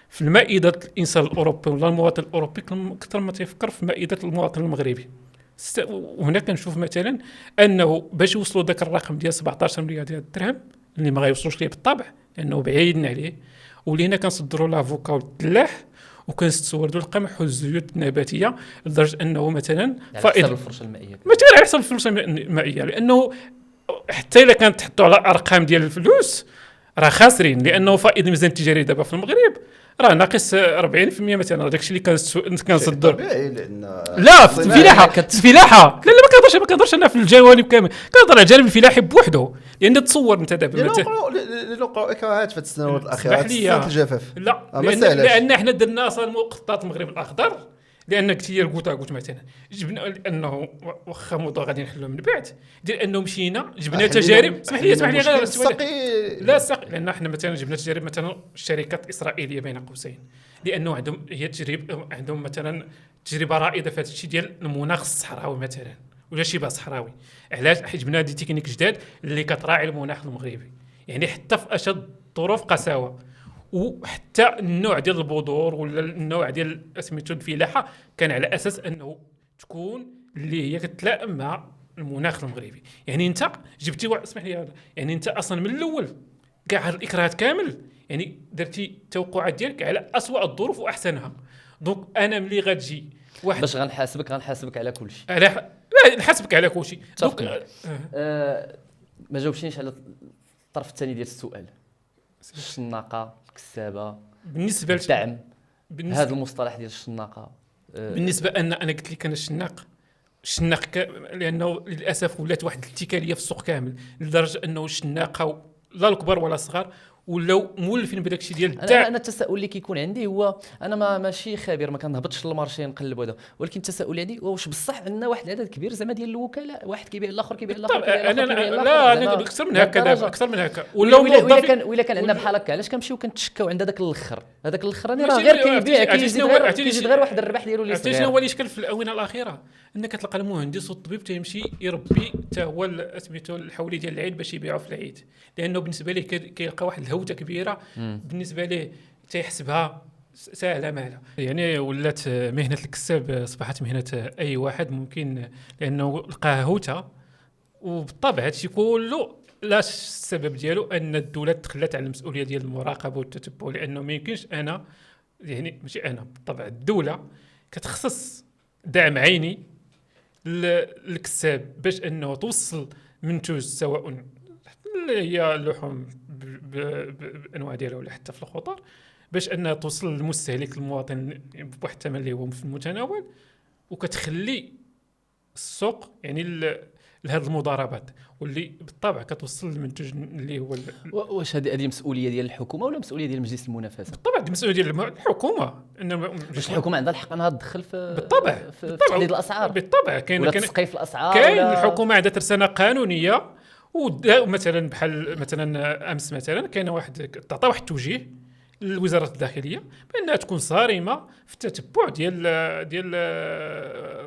في المائده الانسان الاوروبي ولا المواطن الاوروبي اكثر ما تيفكر في مائده المواطن المغربي. وهنا كنشوف مثلا انه باش يوصلوا ذاك الرقم ديال 17 مليار ديال الدرهم اللي ما غيوصلوش ليه بالطبع لانه بعيدين عليه، ولينا كنصدروا لافوكا والدلاح وكنستوردوا القمح والزيوت النباتيه لدرجه انه مثلا فائده الفرشه المائيه مثلا على حسب الفرشه المائيه، لانه حتى الا كانت تحطوا على ارقام ديال الفلوس راه خاسرين، لانه فائض الميزان التجاري دابا في المغرب راه ناقص 40% مثلا. داكشي اللي كنصدر لا في الفلاحه لا ما كنهضرش انا في الجوانب كامل، كنهضر على الجانب الفلاحي بوحده. لان تصور انت دابا لقاو اكراهات في السنوات الاخيره سنه الجفاف. لا لان حنا درنا اصلا مخطط المغرب الاخضر، لان قلت هي قلت مثلا جبنا لانه واخا موضوع غادي نحلوه من بعد ديال انه مشينا جبنا تجارب. اسمح لي غير لا السقي، لان حنا مثلا جبنا تجارب مثلا الشركات الاسرائيليه بين قوسين، لانه عندهم هي تجربه، عندهم مثلا تجربه رائده في هذا الشيء ديال المناخ الصحراوي مثلا ولا شبه صحراوي. علاش؟ حيت جبنا دي تكنيك جداد اللي كتراعي المناخ المغربي، يعني حتى في اشد ظروف قساوه، وحتى النوع ديال البذور ولا النوع ديال سميتو الفلاحه كان على اساس انه تكون اللي هي كتلائم مع المناخ المغربي. يعني انت جبتي اسمح لي يعني انت اصلا من الاول كاع الاكراهات كامل يعني درتي توقعات ديالك على اسوأ الظروف واحسنها. دونك انا ملي غتجي واحد باش غنحاسبك على كل شيء. لا نحاسبك على كل شيء. ما جاوبتينيش على الطرف الثاني ديال السؤال، الشناقه، الكسابه، بالنسبه للدعم، هذا المصطلح ديال الشناقه. بالنسبه انا قلت لك انا الشناق لانه للاسف ولات واحد الاتكاليه في السوق كامل لدرجه انه الشناقه لا الكبار ولا الصغار ولاو مولفين بداك الشيء ديال الدعم. انا التساؤل اللي كيكون عندي هو انا ماشي خبير، ما كنهبطش للمارشي نقلب هذا، ولكن التساؤل عندي واش بصح عندنا واحد العدد كبير زعما ديال الوكلاء، واحد كيبيع الاخر كيبيع الاخر لا اكثر من هكا دابا اكثر من هكا. ولا كان عندنا بحال هكا علاش كنمشيو كنتشكاو عند هذاك الاخر راني راه غير كيبيع كيزيد غير واحد الربح ديالو اللي صغير. شنو هو الاشكال في الاونه الاخيره؟ انك تلقى المهندس والطبيب تيمشي يربي حتى هو سميتو الحولي ديال العيد باش يبيعوا في العيد، لانه بالنسبه ليه كيلقى واحد الهوته كبيره بالنسبه ليه تيحسبها سهله ماله. يعني ولات مهنه الكساب اصبحت مهنه اي واحد ممكن، لانه لقاها هوته. وبالطبع هادشي كله لا السبب ديالو ان الدوله تخلات على المسؤوليه ديال المراقبه والتتبع، لانه ما يمكنش انا يعني ماشي انا بالطبع الدوله كتخصص دعم عيني للكساب باش انه توصل منتوج سواء اللي هي اللحوم بانواع ديالها ولا حتى في الخضر باش انها توصل للمستهلك المواطن بواحد الثمن اللي هو في المتناول، وكتخلي السوق يعني لهذه المضاربات واللي بالطبع كتوصل للمنتوج اللي هو واش هذه مسؤوليه ديال الحكومه ولا مسؤوليه ديال مجلس المنافسه؟ بالطبع دي مسؤوليه ديال الحكومه، انما باش الحكومه عندها الحق انها تدخل في بالطبع في تحديد الاسعار. بالطبع كاين تسقيف الاسعار، كاين الحكومه عندها ترسانه قانونيه. ومثلا بحال مثلا امس مثلا كاين واحد تعطى واحد التوجيه لوزاره الداخليه بانها تكون صارمه في التتبع ديال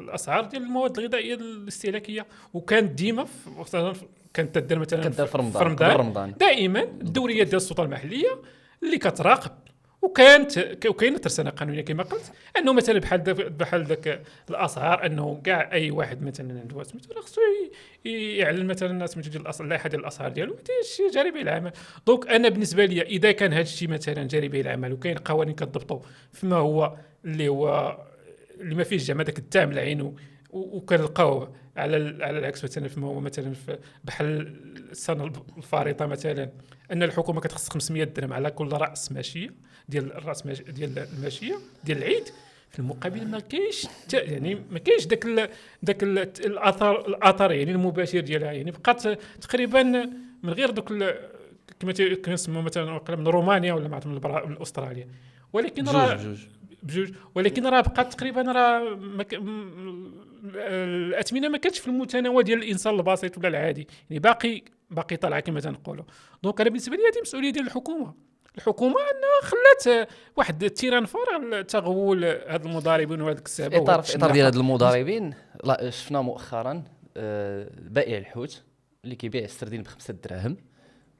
الاسعار ديال المواد الغذائيه الاستهلاكيه. وكانت ديما كانت تدير مثلا في رمضان دائما الدوريات ديال السلطه المحليه اللي كتراقب. وكاينه ترسانه قانونيه كما قلت انه مثلا بحال ذاك الاسعار انه كاع اي واحد مثلا عنده سميتو خصو يعلن مثلا سميتو ديال اللائحه ديال الاسعار ديالو شي جاربي العمل. دونك انا بالنسبه لي اذا كان هذا الشيء مثلا جاربي العمل وكاين قوانين كتضبطوا فيما هو اللي ما فيش زعما داك الدعم العين وكنلقاو على العكس مثلا فيما هو مثلا بحال السنه الفارطه مثلا ان الحكومه كتخصص 500 درهم على كل راس ماشيه ديال ديال الماشيه ديال العيد. في المقابل ما كاينش يعني ما كاينش داك الاثر يعني المباشر ديالها. يعني بقات تقريبا من غير دوك كما كنسموا مثلا من رومانيا ولا من استراليا، ولكن راه بجوج ولكن راه بقات تقريبا راه الاثمنه ما كانتش في المتناول ديال الانسان البسيط ولا العادي. يعني باقي باقي طالعه كما تنقولوا. دونك انا بالنسبه لي هذه مسؤوليه ديال الحكومه انها خلات واحد التيران فارغ تغول هاد المضاربين وهاد الكسابه. في اطار ديال هاد المضاربين، لا شفنا مؤخرا بائع الحوت اللي كيبيع السردين ب5 دراهم.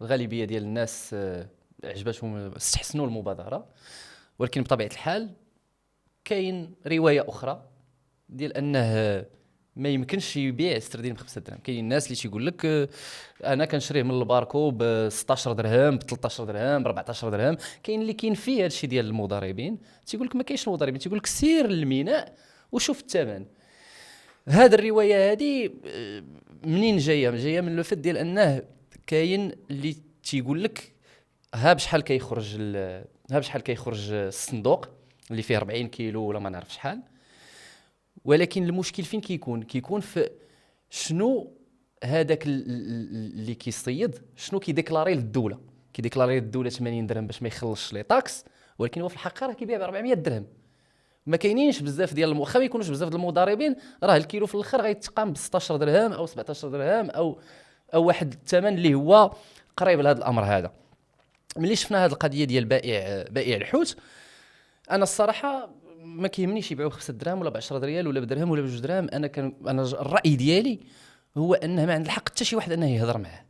الغالبيه ديال الناس عجبتهم، استحسنوا المبادره، ولكن بطبيعه الحال كاين روايه اخرى ديال انه ما يمكنش يبيع السردين ب5 دراهم. كاين الناس اللي تيقول لك انا كنشريه من الباركو ب 16 درهم، ب 13 درهم، ب 14 درهم. كاين اللي كاين هذا الشيء ديال المضاربين، تيقول لك ما كاينش المضاربين، تيقول لك سير للميناء وشوف الثمن. هذه الروايه هذه منين جايه من لو فيت ديال انه كاين اللي تيقول لك ها بشحال كيخرج الصندوق اللي فيه 40 كيلو ولا ما نعرف شحال. ولكن المشكل فين كيكون في شنو هذاك اللي كيصيد، شنو كيديكلاري للدوله. كيديكلاري للدوله 80 درهم باش ما يخلصش لي طاكس، ولكن هو في الحقيقه راه كيبيع ب 400 درهم. ما كاينينش بزاف ديال واخا ما يكونوش بزاف ديال المضاربين، راه الكيلو في الاخر غيتقام ب 16 درهم او 17 درهم او واحد الثمن اللي هو قريب لهذا الامر هذا. ملي شفنا هذه القضيه ديال بائع الحوت، انا الصراحه ما كيهمنيش يبيعوا ب5 دراهم ولا ب 10 ريال ولا بدرهم ولا ب2 دراهم. انا الراي ديالي هو انه ما عند الحق حتى شي واحد انه يهضر معاه،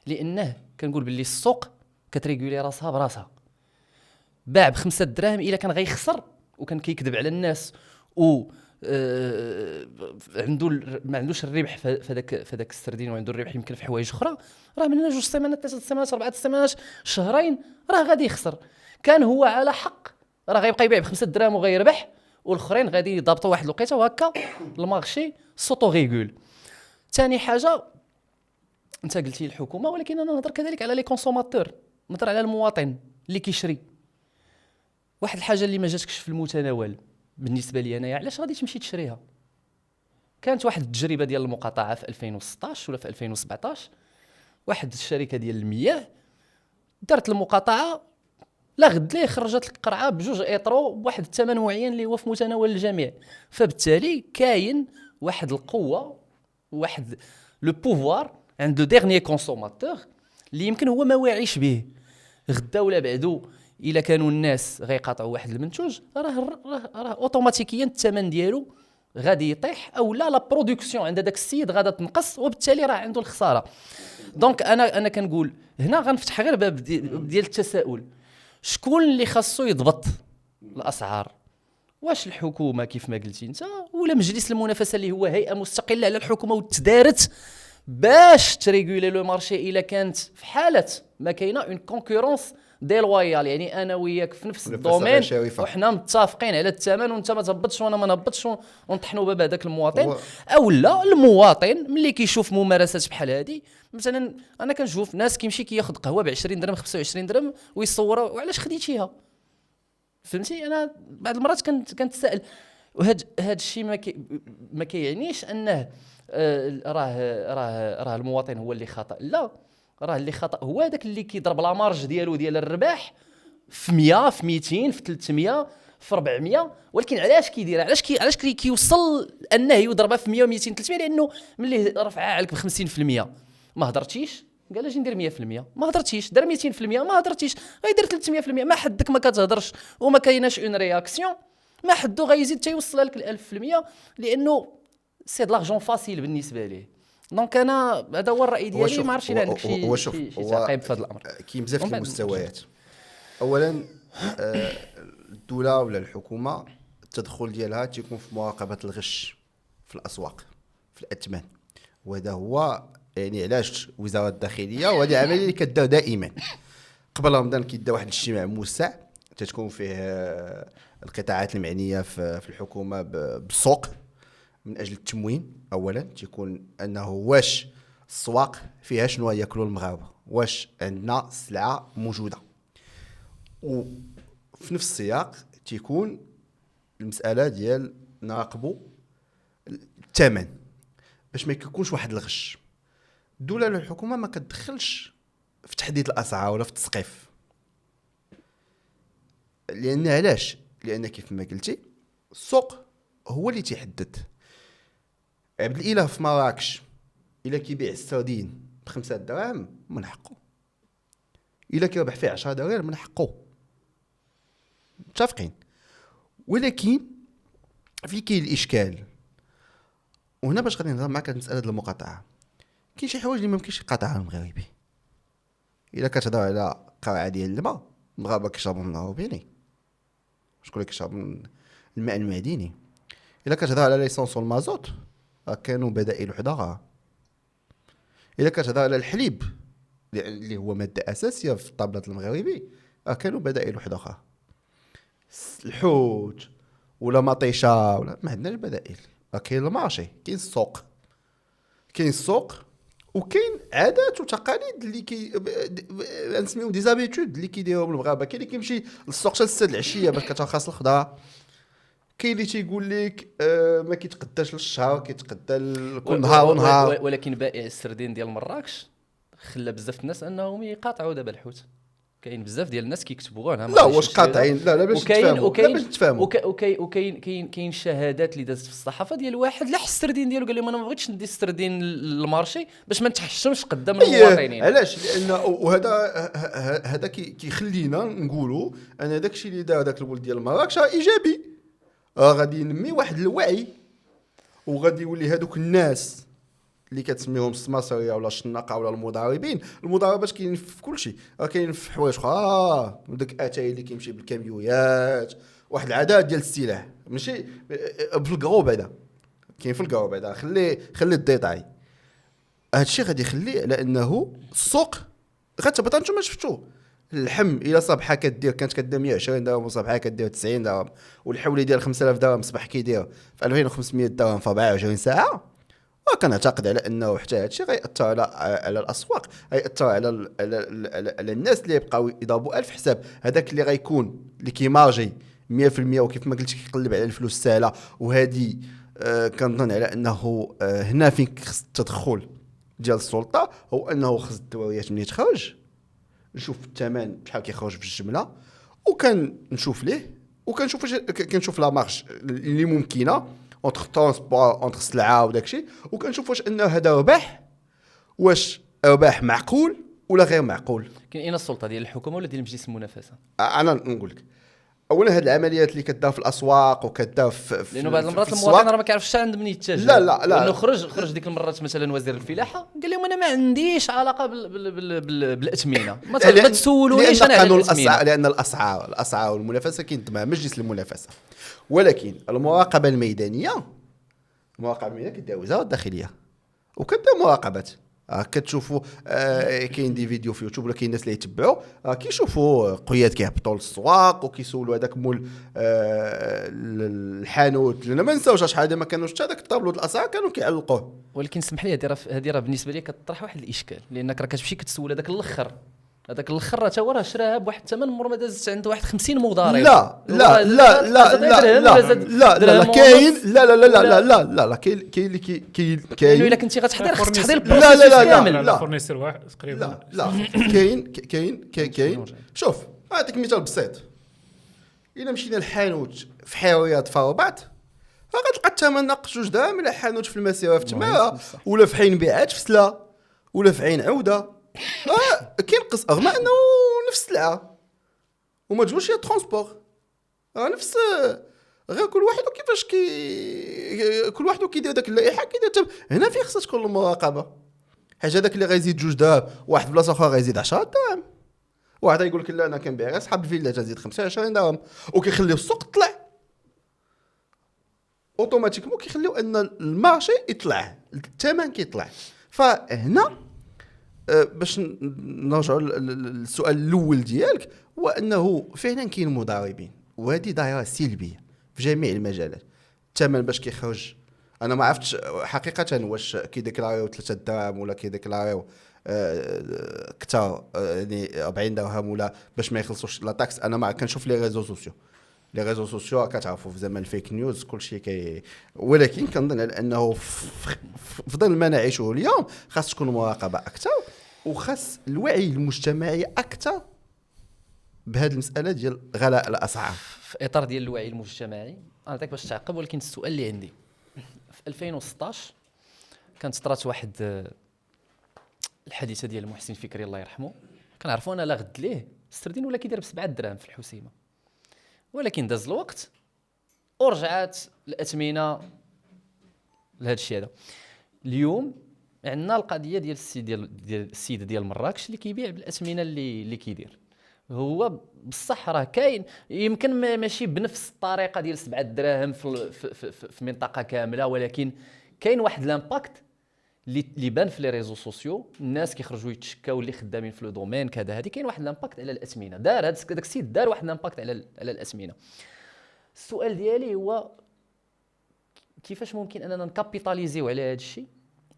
لانه كنقول باللي السوق كتريغولي راسها براسها. باع ب5 دراهم الا كان غيخسر وكان كيكذب على الناس و ما عندوش الربح في هذاك السردين، وعنده الربح يمكن في حوايج اخرى، راه من 2 سيمانات 3 سيمانات 4 سيمانات شهرين راه غادي يخسر. كان هو على حق راه غيبقى يبيع ب5 دراهم وغيربح، والاخرين غادي يضبطوا واحد الوقيته وهكا المارشي سوطو ريغول. ثاني حاجه انت قلتي الحكومه، ولكن انا نهضر كذلك على لي كونسوماتور، نهضر على المواطن اللي كيشري. واحد الحاجه اللي ما جاتكش في المتناول بالنسبه لي انايا، علاش غادي تمشي تشريها؟ كانت واحد التجربه ديال المقاطعه في 2016 ولا في 2017، واحد الشركه ديال المياه دارت المقاطعه، لا غد ليه خرجت لك قرعه بجوج ايطرو بواحد الثمن معين اللي هو في متناول الجميع. فبالتالي كاين واحد القوه، واحد لو بوفوار عند لو ديرنيي كونسوماتور اللي يمكن هو ما واعيش به. غدا ولا بعدو الا كانوا الناس غيقاطعوا واحد المنتوج، راه اوتوماتيكيا الثمن ديالو غادي يطيح، او لا برودكسيون عند داك السيد غادا تنقص، وبالتالي راه عنده الخساره. دونك انا كنقول هنا غنفتح غير باب ديال التساؤل، شكون اللي خاصو يضبط الاسعار؟ واش الحكومه كيف ما قلتي انت، ولا مجلس المنافسه اللي هو هيئه مستقله على الحكومه وتدارت باش تريغولي لو مارشي الا كانت في حاله ما كاينه اون كونكورونس ديلويال، يعني انا وياك في نفس الدومين وحنا متفقين على الثمن وانت ما تهبطش وانا ما نهبطش ونطحنوا باب هذاك المواطن. او لا المواطن ملي كيشوف ممارسات بحال هذه، مثلا انا كنشوف ناس كيمشي كياخذ قهوه ب 20 درهم 25 درهم ويصورها، وعلاش خديتيها؟ فهمتي؟ انا بعض المرات كنتسائل. وهذا الشيء ما كيعنيش انه راه المواطن هو اللي خطأ، لا، راه اللي خطأ هو هذاك اللي كيضرب لا مارج ديالو ديال الربح في 100 في 200 في 300 في 400. ولكن علاش كيدير؟ علاش كيوصل انه يضربها في 100 و 200 300؟ لانه ملي رفعها عليك ب 50% ما هضرتيش، قال اجي ندير 100%، ما هضرتيش، دار 200% ما هضرتيش، غيدير 300%، ما حدك ما كتهضرش وما كايناش اون رياكسيون، ما حدو غيزيد حتى يوصلها لك 1000%، لانه سي د لارجون فاسيل بالنسبه ليه. دونك انا هذا هو الراي ديالي، ما عرفتش الا عندك شي تعقيب في هذا الامر. كاين بزاف ديال المستويات. اولا الدوله ولا الحكومه التدخل ديالها تيكون في مراقبه الغش في الاسواق في الاثمان، وهذا هو يعني علاش وزاره الداخليه، وهذه عمليه اللي كدار دائما. قبل رمضان كيدا واحد الاجتماع موسع تتكون فيه القطاعات المعنيه في الحكومه بالسوق من اجل التموين. اولا تيكون انه واش السواق فيها شنو ياكلوا المغاربه، واش عندنا سلعه موجوده، وفي نفس السياق تيكون المساله ديال نراقبوا الثمن باش ما يكونش واحد الغش. الدوله ولا الحكومه ما كتدخلش في تحديد الاسعار ولا في التسقيف، لان علاش؟ لان كيف ما قلتي السوق هو اللي تيحدد. عبد الاله في مراكش الا كيبيع السردين ب5 دراهم من حقه. الا كيربح فيه 10 دراهم من حقه، متفقين. ولكن في كاين الاشكال، وهنا باش غادي نهضر معك على مساله المقاطعه. كاين شي حوايج اللي ما يمكنش يقاطعها المغاربي. الا كتهضر على قرعه ديال الماء، المغاربه كيشربوا من الروبيني، شكون اللي كيشرب من الماء المعدني؟ الا كتهضر على ليسونس والمازوت، كانوا بدائل وحده. الا كتهضر على الحليب اللي هو ماده اساسيه في الطابله المغربي، كانوا بدائل وحده اخرى. الحوت ولا مطيشه ولا ما عندناش بدائل. كاين المارشي، كاين السوق، وكاين عادات وتقاليد اللي نسميهم دي زابيتود اللي كيديرهم المغاربه. كاين اللي كيمشي للسوق حتى 6 العشيه باش كترخص الخضره، كاين اللي تيقول لك ما كيتقداش للشهر، كيتقدا كل نهار ونهار. ولكن بائع السردين ديال مراكش خلى بزاف الناس انهم يقاطعوا دابا الحوت. كاين بزاف ديال الناس كيكتبوا لا واش قاطعين، لا باش نتفاهموا. وكاين شهادات اللي دازت في الصحافه ديال واحد لاح السردين ديالو، قال لهم انا ما بغيتش ندي السردين للمارشي باش ما نتحشمش قدام المواطنين. علاش؟ لان وهذا كيخلينا نقولوا انا داكشي اللي دار داك الولد ديال مراكش ايجابي. غادي ينمي واحد الوعي، وغادي يولي هذوك الناس اللي كتسميهم السماسريه ولا الشناقه ولا المضاربين. المضاربات كاين في كل شيء، كاين في حوايج اخرى. داك اتاي اللي كيمشي بالكاميويات، واحد العادات ديال السلاح، ماشي في الكروب. هذا كاين في الكروب، هذا خلي الديتاي. هذا الشيء غادي يخلي على انه السوق غتهبط. انتم شفتوا اللحم الى صبحه كانت كدير 120 درهم وصبحه كدير 90 درهم، والحولي ديال 5000 درهم صباح كيدير في 2500 درهم في 24 ساعه. وكنعتقد على انه حتى هذا الشيء غيأثر على الاسواق، غيأثر على الناس اللي يبقاو يضربوا 1000 حساب. هذاك اللي غيكون اللي كيمارجي 100%، وكيف ما قلت كيقلب على الفلوس السهله. وهذه كنظن على انه هنا فين خص التدخل ديال السلطه، هو انه خص الدوريات ملي تخرج نشوف الثمن بشحال كيخرج في الجمله، وكنشوف ليه، كنشوف لا مارش اللي ممكنه اونتر ترونسبور اونتر السلعه وداك الشيء، وكنشوف واش انه هذا ربح، واش ربح معقول ولا غير معقول. كاين اين السلطه ديال الحكومه ولا ديال مجلس المنافسه؟ انا نقول لك اولا هاد العمليات اللي كدار في الاسواق وكدار في لانه بعض المرات المواطن راه ما كيعرفش عند من يتجه. لا لانه خرج ديك المرات مثلا وزير الفلاحه قال لهم انا ما عنديش علاقه بالاثمنه، ما تسولونيش انا على الاثمنه. لان الاسعار والمنافسه كينتمى مجلس المنافسه. ولكن المراقبه الميدانيه كدير وزاره الداخليه وكدير مراقبات. كتشوفوا كاين دي فيديو في يوتيوب، ولا كاين الناس اللي يتبعوا كيشوفوا قياد كيهبطوا للسواق وكيسولوا هذاك مول الحانوت. لان ما نساوش شحال هذا ما كانوش حتى داك الطابلو د الاسعار كانوا كيعلقوه. ولكن سمح لي هذه راه بالنسبه لي كتطرح واحد الاشكال، لانك راه كتمشي كتسول هذاك الاخر راه تا هو راه شراها بواحد الثمن مور ما دازت عند واحد 50 مضارب. لا كاين الا كنتي غتحضر خصك تحضر البروسيس كامل. لا فورنيسور واحد تقريبا. لا كاين شوف هذيك مثال بسيط. الا مشينا للحانوت في حيويات في الرباط، غتلقى الثمن ناقص 2 درهم. الى حانوت في المسيره في تماره، ولا في حين بيعات في سلا، ولا في عين عوده، كينقص رغم انه نفس السلعه وما تجوش هي ترونسبور. نفس غير كل واحد وكيفاش كل واحد كيدير داك اللائحه كيدير. هنا فين خصها تكون المراقبه، حاجه داك اللي غيزيد 2 درهم واحد بلاصه اخرى غيزيد 10 درهم. واحد يقول لك لا انا كنبيع غير صحاب الفيلا تزيد 25 درهم، وكيخليو السوق طلع اوتوماتيكمون، كيخليو ان المارشي يطلع، الثمن كيطلع. فهنا باش نرجعوا للسؤال الاول ديالك، هو انه فعلا كاين مضاربين، وهذه دائره سلبيه في جميع المجالات. الثمن باش كيخرج انا ما عرفتش حقيقه واش كيديكلارايو 3 دراهم ولا كيديكلارايو كثر، يعني 40 درهم، ولا باش ما يخلصوش لا تاكس. انا ما كنشوف لي ريزو سوسيو كتعرفوا في زمن الفيك نيوز كلشي ولكن كنظن على انه في ظل ما نعيشه اليوم خاص تكون مراقبه اكثر، وخاص الوعي المجتمعي اكثر بهذه المساله ديال غلاء الاسعار. في اطار ديال الوعي المجتمعي عطيك باش تعقب، ولكن السؤال اللي عندي في 2016 كانت طرات واحد الحديثه ديال محسن فكري الله يرحمه، كنعرفوا انا لا غد ليه السردين ولا كيدير ب7 دراهم في الحسيمه، ولكن داز الوقت ورجعات الاثمنه لهذا الشيء هذا. اليوم عندنا القضيه ديال السيد ديال مراكش اللي كيبيع بالاثمنه اللي كيدير هو. بصح راه كاين يمكن ماشي بنفس الطريقه ديال 7 دراهم في منطقه كامله، ولكن كاين واحد لامباكت اللي بان في لي ريزو سوسيو، الناس كيخرجوا يتشكاو اللي خدامين في لو دومين كذا، هذه كاين واحد لامباكت على الاثمنه، دار هذاك السيد دار واحد لامباكت على الاثمنه. السؤال ديالي هو كيفاش ممكن اننا نكابيتاليزيو على هذا الشيء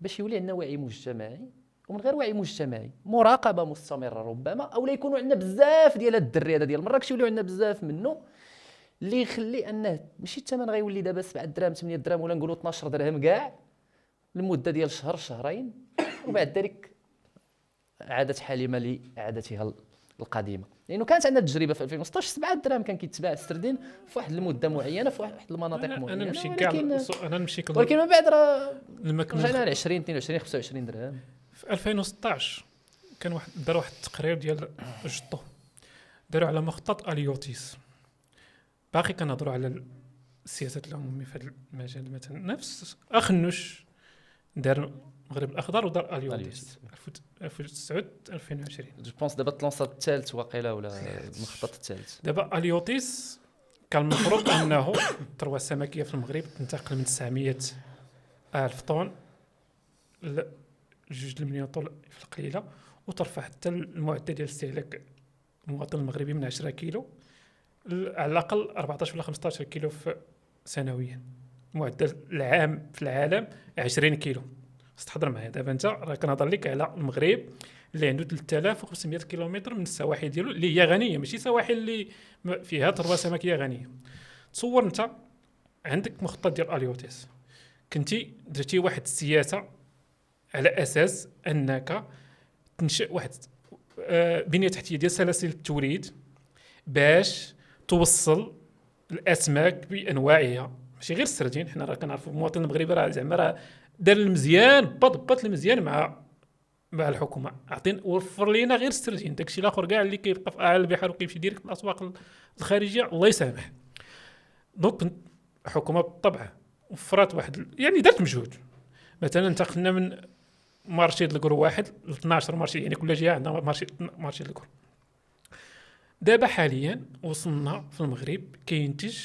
باش يولي عندنا وعي مجتمعي، ومن غير وعي مجتمعي مراقبه مستمره ربما، او لا يكونوا عندنا بزاف ديال الدري هذا ديال مراكش يوليو عندنا بزاف منه، اللي يخلي انه ماشي الثمن غيولي دابا 7 دراهم 8 دراهم ولا نقولوا 12 درهم كاع لمده ديال شهر شهرين، وبعد ذلك عادت حليمه لعادتها القديمه. لانه كانت عندنا تجربه في 2016 7 دراهم كان كيتباع السردين في واحد المده معينه في واحد المناطق معينه، انا نمشي كاع انا نمشي ولكن من بعد راه المكمل رجعنا ل 20 22 25 درهم. في 2016 كان دار واحد التقرير ديال جطو، داروا على مخطط اليوتيس. باقي كنهضروا على السياسات العموميه في هذا المجال، مثلا نفس اخنوش دار المغرب الاخضر ودار اليوتيس 2020. جو بونس دابا تلونسات الثالث واقيلا ولا المخطط الثالث. دابا اليوتيس كان المفروض انه الثروه السمكيه في المغرب تنتقل من 900 الف طن ل 2 مليون طن في القليله، وترفع حتى المعدل ديال استهلاك المواطن المغربي من 10 كيلو على الاقل 14 ولا 15 كيلو سنويا. معدل العام في العالم 20 كيلو. استحضر معايا دابا انت راه كنهضر لك على المغرب اللي عنده 3500 كيلومتر من السواحل ديالو اللي هي غنيه، ماشي سواحل اللي فيها ثروه سمكيه غنيه. تصور انت عندك مخطط ديال اليوتيس، كنتي درتي واحد السياسه على اساس انك تنشئ واحد بنيه تحتيه ديال سلاسل التوريد باش توصل الاسماك بانواعها، ماشي غير السردين. حنا راه كنعرفوا المواطن المغربي راه زعما راه دار المزيان بط المزيان مع الحكومه، عطين وفر لينا غير السردين، داكشي الاخر كاع اللي كيبقى في اعلى البحار وكيمشي ديريكت الاسواق الخارجيه الله يسامح. دونك الحكومه بالطبع وفرات واحد يعني دارت مجهود. مثلا انتقلنا من مارشي الكرو واحد ل 12 مارشي، يعني كل جهه عندها مارشي الكرو. دابا حاليا وصلنا في المغرب كينتج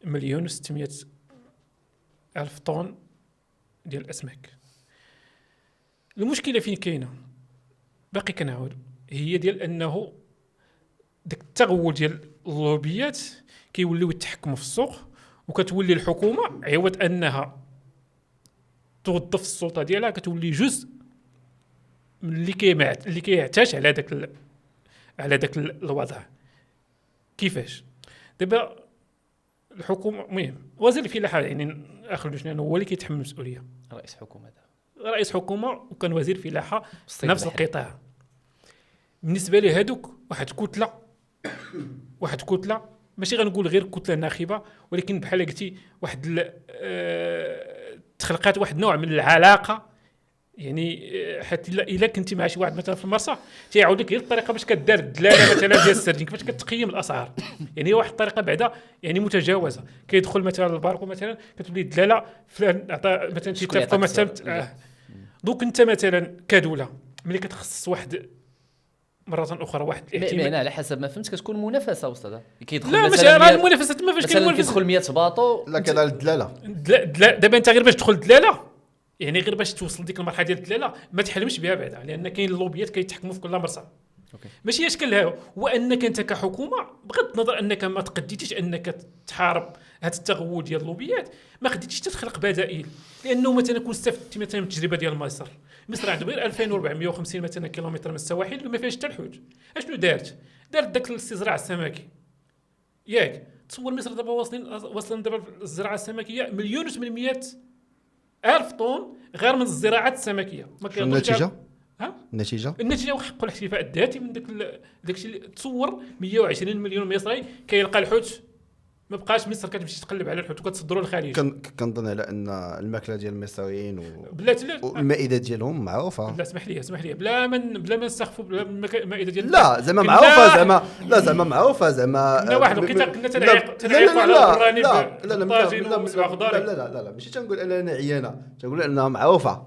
1,600,000 طن ديال الاسماك. المشكله فين كاينه؟ باقي كنعاود هي ديال انه داك التغول ديال اللوبيات كيوليو يتحكموا في السوق، وكتولي الحكومه عوض انها توظف السلطه ديالها كتولي جزء من اللي كيعتاش على داك الوضع. كيفاش دابا الحكومه المهم وزير الفلاحه يعني اخر لجنه هو اللي كيتحمل المسؤوليه، رئيس حكومه وكان وزير فلاحه في نفس القطاع. بالنسبه لي هادوك واحد كتله ماشي غنقول غير كتله ناخبه، ولكن بحال قلتي واحد تخلقات واحد نوع من العلاقه. يعني حتى الا كنتي مع شي واحد مثلا في المرصع تيعاود لك غير الطريقه باش كدار الدلاله مثلا ديال السردين، كيفاش كتقيم الاسعار. يعني هي واحد الطريقه بعدا يعني متجاوزه. كيدخل مثلا الباركو مثلا كتولي الدلاله فلان عطى مثلا شي تفق مثلا. دوك انت مثلا كدوله ملي كتخصص واحد مره اخرى واحد الاهتمام على حسب ما فهمت كتكون منافسه استاذ. كيدخل لا ماشي راه المنافسه ما فاش كاين كيدخل 100 باطو لا كذا الدلاله. دابا انت غير باش تدخل الدلاله يعني غير باش توصل ديك المرحله ديال الدلاله ما تحلمش بها بعدا، لان كاين اللوبيات كيتحكموا في كل مرصع. ماشي اشكالها هو انك انت كحكومه بغض النظر انك ما تقديتيش انك تحارب هذا التغول ديال اللوبيات، ما خديتيش تخلق بدائل. لانه مثلا كون استفدتي مثلا من التجربه ديال مصر عنده غير 2450 مثلا كيلومتر من السواحل وما فيهاش حتى الحوت. اشنو دارت داك الاستزراع السمكي ياك. تصور مصر دابا واصلين دابا الزراعه السمكيه 1,800,000 طن غير من الزراعات السمكيه. ما كاينش النتيجه وحقوا الاحتفاء الذاتي من داكشي اللي تصور 120 مليون مصري كيلقى الحوت ما بقاش مصر كتمشي تقلب على الحوت وكتصدروا للخليج. كنظن على ان الماكله ديال المصريين بلاتي لا والمائده ديالهم معروفه. لا اسمح لي بلا ما نستخفوا بلا المائده ديال لا زعما معروفه زعما لا زعما معروفه زعما كنا واحد الوقيته كنا تنعيقوا على البراني بالطاجين وسبع خضار. لا ماشي تنقول اننا عيانه، تنقول انها معروفه.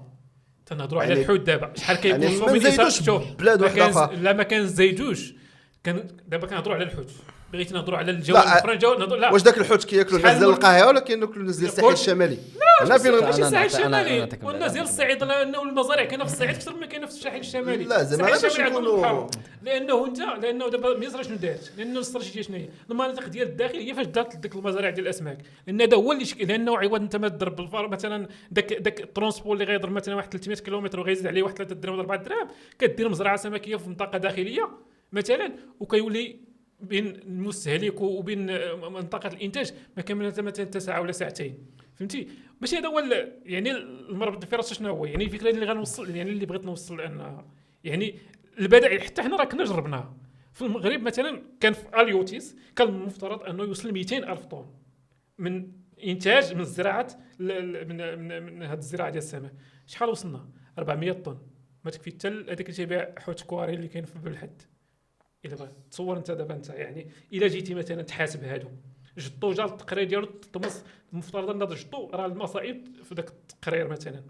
تنهضروا على الحوت دابا شحال كيكون يعني ما نزيدوش بلاد واحده اخرى. لا ما كنزيدوش دابا كنهضروا على الحوت. بغيتي نهضروا على الجو الاخرى لا واش داك الحوت كياكلوا الناس ديال القاهره ولا كياكلوا الناس ديال الساحل الشمالي؟ لا فين ماشي الساحل الشمالي والناس ديال الصعيد لانه المزارع كاينه في الصعيد اكثر ما كاينه في الساحل الشمالي. لا زعما باش نكونوا لانه دابا مصر شنو دارت؟ لانه الاستراتيجيه شنو هي؟ المناطق ديال الداخل هي فاش دارت ديك المزارع ديال الاسماك، لان هذا هو اللي لانه عوض انت ما تضرب بالفار مثلا داك الترونسبور اللي غيضرب مثلا واحد 300 كيلومتر وغيزيد عليه واحد 3 درهم ولا 4 دراهم، كدير مزرعه سمكيه في منطقه داخليه مثلا وكيولي بين المستهلك وبين منطقه الانتاج ما كامل مثلا ساعه ولا ساعتين. فهمتي؟ باش هذا هو يعني المربط الفرس شنو هو؟ يعني الفكره اللي غنوصل يعني اللي بغيت نوصل ان يعني البدائل حتى حنا راه كنا جربناها في المغرب مثلا. كان في اليوتيس كان المفترض انه يوصل 200 الف طن من انتاج من الزراعه من هذه الزراعه ديال السمك. شحال وصلنا؟ 400 طن. ما تكفي حتى هذاك اللي تيبيع حوت كواري اللي كاين في بالحد. الا بغيت تصور انت دابا انت يعني الا جيتي مثلا تحاسب هادو جطو جا التقرير ديالو تطمس، المفترض ان جطو راه المصائب في ذاك التقرير مثلا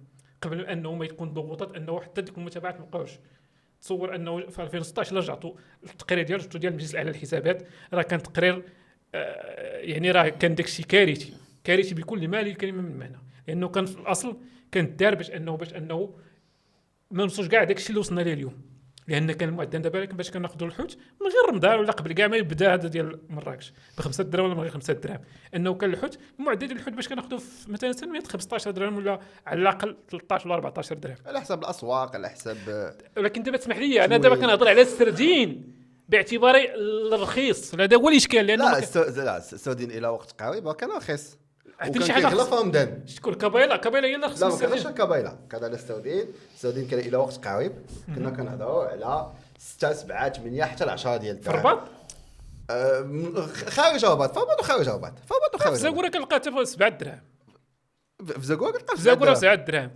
قبل انه ما يكون ضغوطات انه حتى ديك المتابعات ما بقاوش. تصور انه في 2016 رجعتوا التقرير ديالو جطو ديال المجلس الاعلى للحسابات راه كان تقرير يعني راه كان داكشي كارثي بكل ما الكلمه من معنى، لانه كان في الاصل كان دار باش انه ما نوصلش كاع داكشي اللي وصلنا ليه اليوم. لان كان المعدل دابا باش كناخذوا الحوت من غير رمضان ولا قبل كاع ما يبدا هذا ديال مراكش ب5 دراهم ولا من غير 5 دراهم، انه كان الحوت المعدل ديال الحوت باش كناخذوا مثلا سنويا 15 درهم ولا على الاقل 13 ولا 14 درهم على حسب الاسواق على حسب. ولكن دابا تسمح لي انا دابا كنهضر على السردين باعتباري الرخيص. هذا هو الاشكال لانه لا السردين الى وقت قريب كان رخيص عرفتي شي وكان حاجه كيغلى في رمضان. شكون كابيلا هي اللي رخص. لا ما كانش كابيلا، كان على السردين كان الى وقت قريب كنا كنهضروا على 6 7 8 حتى ل 10 ديال الدراهم. في الرباط خارج الرباط، في الرباط في زاكوره كنلقى حتى 7 دراهم. في زاكوره كنلقى في زاكوره 7 دراهم.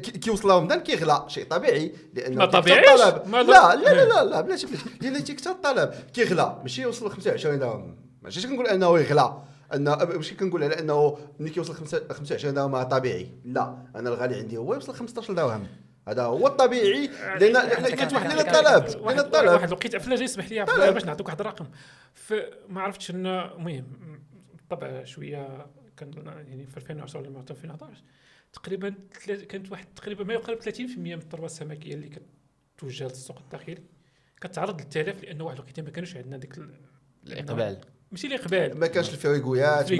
كيوصل رمضان كيغلى شيء طبيعي لانه ما طبيعيش. لا بلاتي لان تيكثر الطلب كيغلى ماشي يوصل 25 درهم. ماشي كنقول انه يغلى ماشي كنقول على انه ملي كيوصل 25 درهم طبيعي. لا انا الغالي عندي هو يوصل 15 درهم، هذا هو الطبيعي لان كتوحد لنا الطلب. واحد الوقيته فلا جاي يسمح لي باش نعطيك واحد الرقم ما عرفتش انه المهم بالطبع شويه كان يعني في 2010 ولا 2011 تقريبا كانت واحد تقريبا ما يقارب 30% من الثروه السمكيه اللي كتوجه للسوق الداخلي كتعرض للتلف، لانه واحد الوقيته ما كانوش عندنا ديك الاقبال. ماشي الاقبال، ما كانش الفريغويات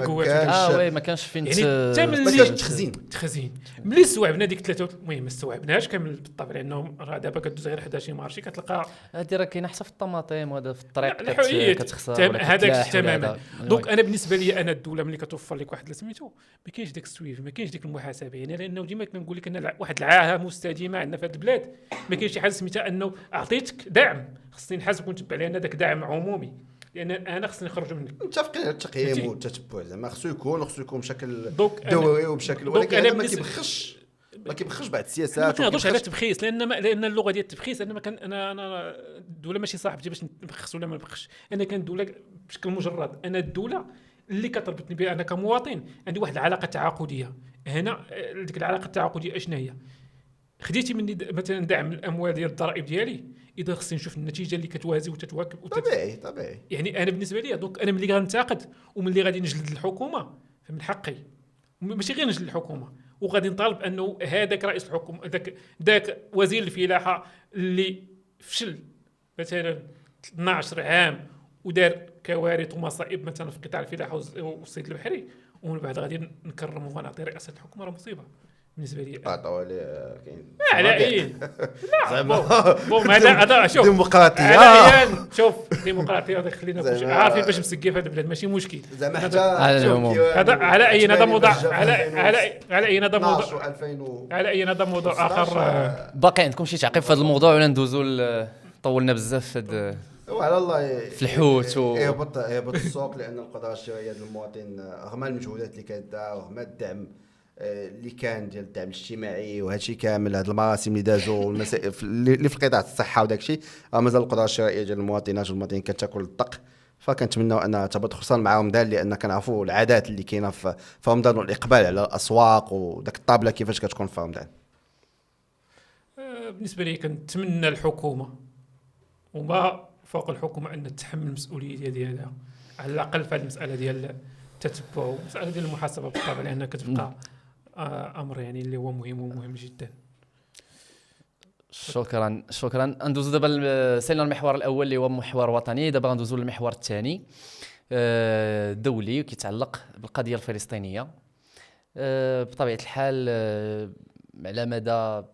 ما كانش فين يعني ما كانش تخزين. ملي استوعبنا ديك 3 المهم ما استوعبناش كامل بالطبع لانه راه دابا كدوز غير 11 مارشي كتلقى هذه راه كاينه حتى في الطماطم وهذا في الطريق كتخسر هذاك تماما. دونك انا بالنسبه لي انا الدوله ملي كتوفر لك واحد سميتو ما كاينش داك السويف ما كاينش ديك المحاسبه. يعني لانه ديما كنقول لك ان واحد العاهه مستديمه عندنا في هذه البلاد ما كاينش شي حاجه سميتها انه اعطيتك دعم خصني نحاسبك ونتبع لان داك دعم عمومي لان انا خصني نخرج منك. متفقين على التقييم والتتبع زعما خصو يكون بشكل دوري وبشكل ولكن انا ما كيبخش بعض السياسات. ما كنهضرش على التبخيس لان اللغه ديال التبخيس انا ما كان انا الدوله ماشي صاحبتي باش نبخس ولا ما نبخش. انا كان الدوله بشكل مجرد انا الدوله اللي كتربطني بها انا كمواطن عندي واحد العلاقه تعاقديه. هنا ديك العلاقه التعاقديه اشنا هي؟ خديتي مني مثلا دعم الاموال ديال الضرائب ديالي اذا خصني نشوف النتيجه اللي كتوازي وتتواكب طبيعي. يعني انا بالنسبه لي دوك انا ملي غنتاقد وملي غادي نجلد الحكومه فمن حقي ماشي غير نجلد الحكومه وغادي نطالب انه هذاك رئيس الحكومه ذاك وزير الفلاحه اللي فشل مثلا 12 عام ودار كوارث ومصائب مثلا في قطاع الفلاحه والصيد البحري ومن بعد غادي نكرمه ونعطي رئاسه الحكومه. راه مصيبه بالنسبه لي. طوالي كاين على ايه لا بوم هذا شوف ديمقراطيه شوف ديمقراطيه خلينا عارفين باش مسقف هذا البلاد ماشي مشكل زعما حتى هذا على اي نظام وضع على اي نظام وضع على اي نظام وضع اخر. باقي عندكم شي تعقيب في هذا الموضوع ولا ندوزوا طولنا بزاف في وعلى الله في الحوت يهبط السوق، لان القدره الشرائيه ديال المواطن رغم المجهودات اللي كدار رغم الدعم اللي كان ديال الدعم الاجتماعي وهذا الشيء كامل، هاد المراسم اللي دازوا والمسائل اللي في قطاع الصحه وداك الشيء، مازال القدره الشرائيه ديال المواطنات والمواطنين كتاكل الطق. فكنتمنوا انها تهبط خصوصا مع رمضان، لان كنعرفوا العادات اللي كاينه في رمضان والاقبال على الاسواق وداك الطابله كيفاش كتكون في رمضان. بالنسبه لي كنتمنى الحكومه وما فوق الحكومه ان تتحمل المسؤوليه ديالها على الاقل في هذه المساله ديال التتبع ومساله ديال المحاسبه بالطبع، لانها كتبقى امر يعني اللي هو مهم ومهم جدا. شكرا. ندوزو دابا سالنا المحور الاول اللي هو محور وطني، دابا غندوزو للمحور الثاني دولي كيتعلق بالقضيه الفلسطينيه. بطبيعه الحال على مدى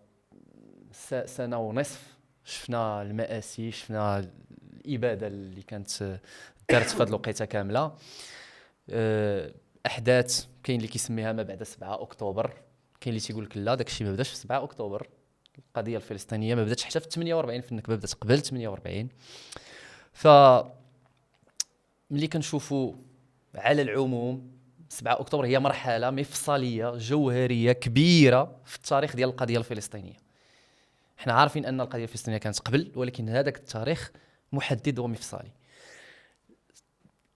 سنه ونصف شفنا المآسي، شفنا الاباده اللي كانت دارت في هذه الوقيته كامله. احداث كاين اللي كيسميها ما بعد 7 اكتوبر، كاين اللي تيقول لك لا داكشي ما بداش في 7 اكتوبر، القضيه الفلسطينيه ما بداتش حتى في 48 في النكبه، بدات قبل 48. ف ملي كنشوفوا على العموم 7 اكتوبر هي مرحله مفصليه جوهريه كبيره في التاريخ ديال القضيه الفلسطينيه. حنا عارفين ان القضيه الفلسطينيه كانت قبل، ولكن هذاك التاريخ محدد ومفصلي.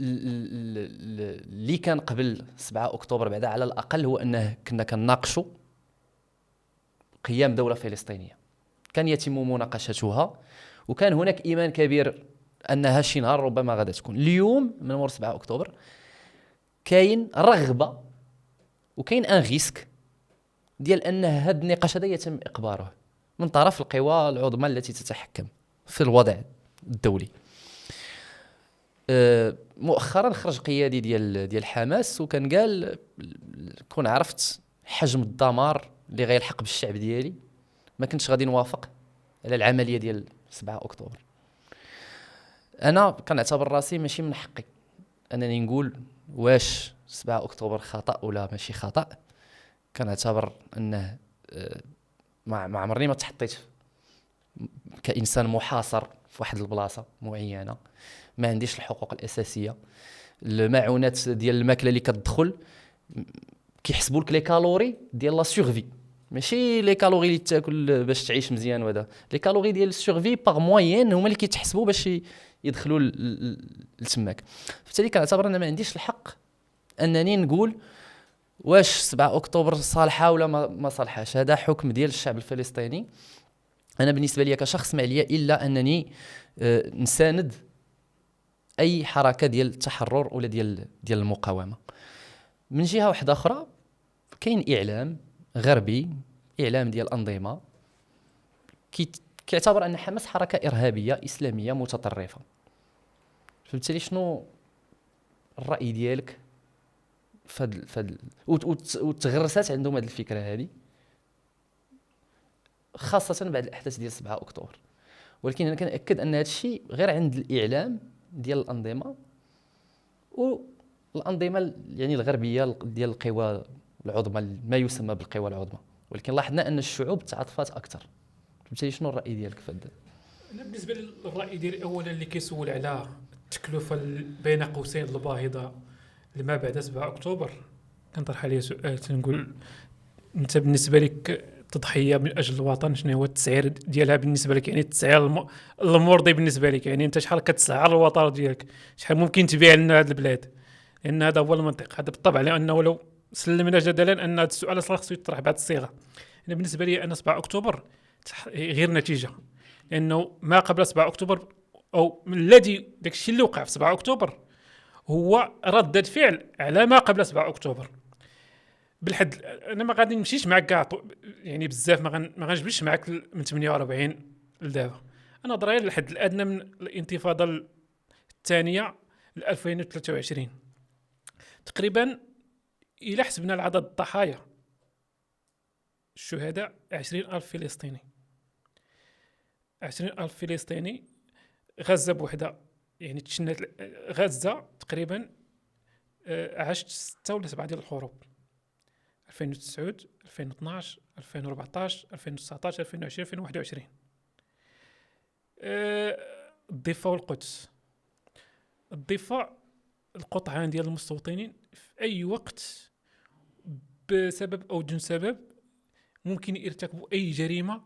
اللي كان قبل 7 اكتوبر بعدا على الاقل هو انه كنا كنناقشوا قيام دولة فلسطينية، كان يتم مناقشتها، وكان هناك إيمان كبير أنها شي نهار ربما غدا تكون. اليوم من مور 7 أكتوبر كاين رغبة وكاين ان ريسك ديال أن هذا النقاش هذا يتم إقباره من طرف القوى العظمى التي تتحكم في الوضع الدولي. مؤخرا خرج قيادي ديال حماس وكان قال كون عرفت حجم الدمار اللي غيلحق بالشعب ديالي ما كنتش غادي نوافق على العمليه ديال 7 اكتوبر. انا كنعتبر راسي ماشي من حقي انني نقول واش 7 اكتوبر خطا ولا ماشي خطا. كنعتبر انه ما عمرني ما تحطيت كانسان محاصر في واحد البلاصه معينه، ما عنديش الحقوق الاساسيه. المعونات ديال الماكله اللي كتدخل كيحسبوا لك لي كالوري ديال لا سورفي، ماشي لي كالوري اللي تاكل باش تعيش مزيان، وهذا لي كالوري ديال السورفي باغ موين هما اللي كيتحسبوا باش يدخلوا لتماك. بالتالي كنعتبر ان ما عنديش الحق انني نقول واش 7 اكتوبر صالحه ولا ما صالحاش. هذا حكم ديال الشعب الفلسطيني. انا بالنسبه لي كشخص ما عليا الا انني نساند اي حركه ديال التحرر ولا ديال المقاومه. من جهه واحده اخرى كاين اعلام غربي، اعلام ديال انظمه كيعتبر ان حماس حركه ارهابيه اسلاميه متطرفه. فبالتالي شنو الراي ديالك فد وتغرسات عندهم هذه الفكره هذه خاصه بعد الاحداث ديال 7 اكتوبر؟ ولكن انا كنأكد ان هذا الشيء غير عند الاعلام ديال الانظمه والانظمه يعني الغربيه ديال القوى العظمى، ما يسمى بالقوى العظمى. ولكن لاحظنا ان الشعوب تعاطفات اكثر. بالتالي شنو الراي ديالك في هذا؟ انا بالنسبه للراي ديالي اولا اللي كيسول على التكلفه بين قوسين الباهظه لما بعد 7 اكتوبر، كنطرح عليه سؤال تنقول انت بالنسبه لك تضحيه من اجل الوطن شنو هو التسعير ديالها بالنسبه لك؟ يعني التسعير المرضي بالنسبه لك، يعني انت شحال كتسعر الوطن ديالك، شحال ممكن تبيع لنا هذه البلاد؟ لان هذا هو المنطق. هذا بالطبع لانه لو سلمنا جدلا ان هذا السؤال خصو يطرح بهذه الصيغه. انا بالنسبه لي انا 7 اكتوبر غير نتيجه، لانه ما قبل 7 اكتوبر او الذي داك الشيء اللي وقع في 7 اكتوبر هو ردة فعل على ما قبل 7 اكتوبر. بالحد انا ما غادي نمشيش معك كاع يعني بزاف، ما غنجبدش معك من 48 لدابا. انا ضرير الحد الادنى من الانتفاضه الثانيه ل 2023 تقريبا. الى حسبنا العدد الضحايا الشهداء 20,000 فلسطيني، 20,000 فلسطيني. غزه بوحدها يعني تشنت غزه تقريبا عاشت 6 ولا 7 ديال الحروب: 2009 2012 2014 2019 2020 2021. الضفه والقدس. الضفه القطعان ديال المستوطنين في اي وقت بسبب او دون سبب ممكن يرتكبوا اي جريمه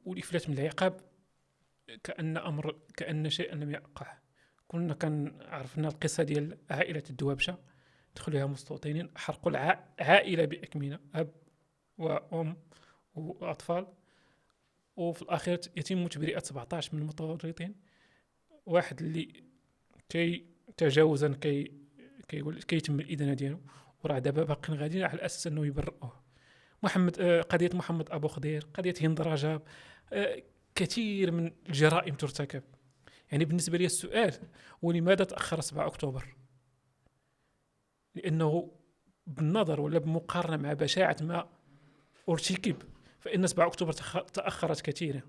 والافلات من العقاب كأن شيئا لم يقع. كنا عرفنا القصة ديال عائلة الدوابشة، دخلوها مستوطنين حرقوا عائلة بأكملها، أب وأم وأطفال، وفي الأخير يتم تبرئة 17 من المتورطين. واحد اللي تجاوزا كي يتم الإدانة ديالو، وراه دابا باقيين غاديين على الأساس أنه يبرئوه. قضية محمد أبو خضير، قضية هند رجب، كثير من الجرائم ترتكب. يعني بالنسبة لي السؤال ولماذا تأخر 7 أكتوبر؟ لأنه بالنظر ولا بمقارنة مع بشاعة ما ارتكب فإن 7 أكتوبر تأخرت كثيرا.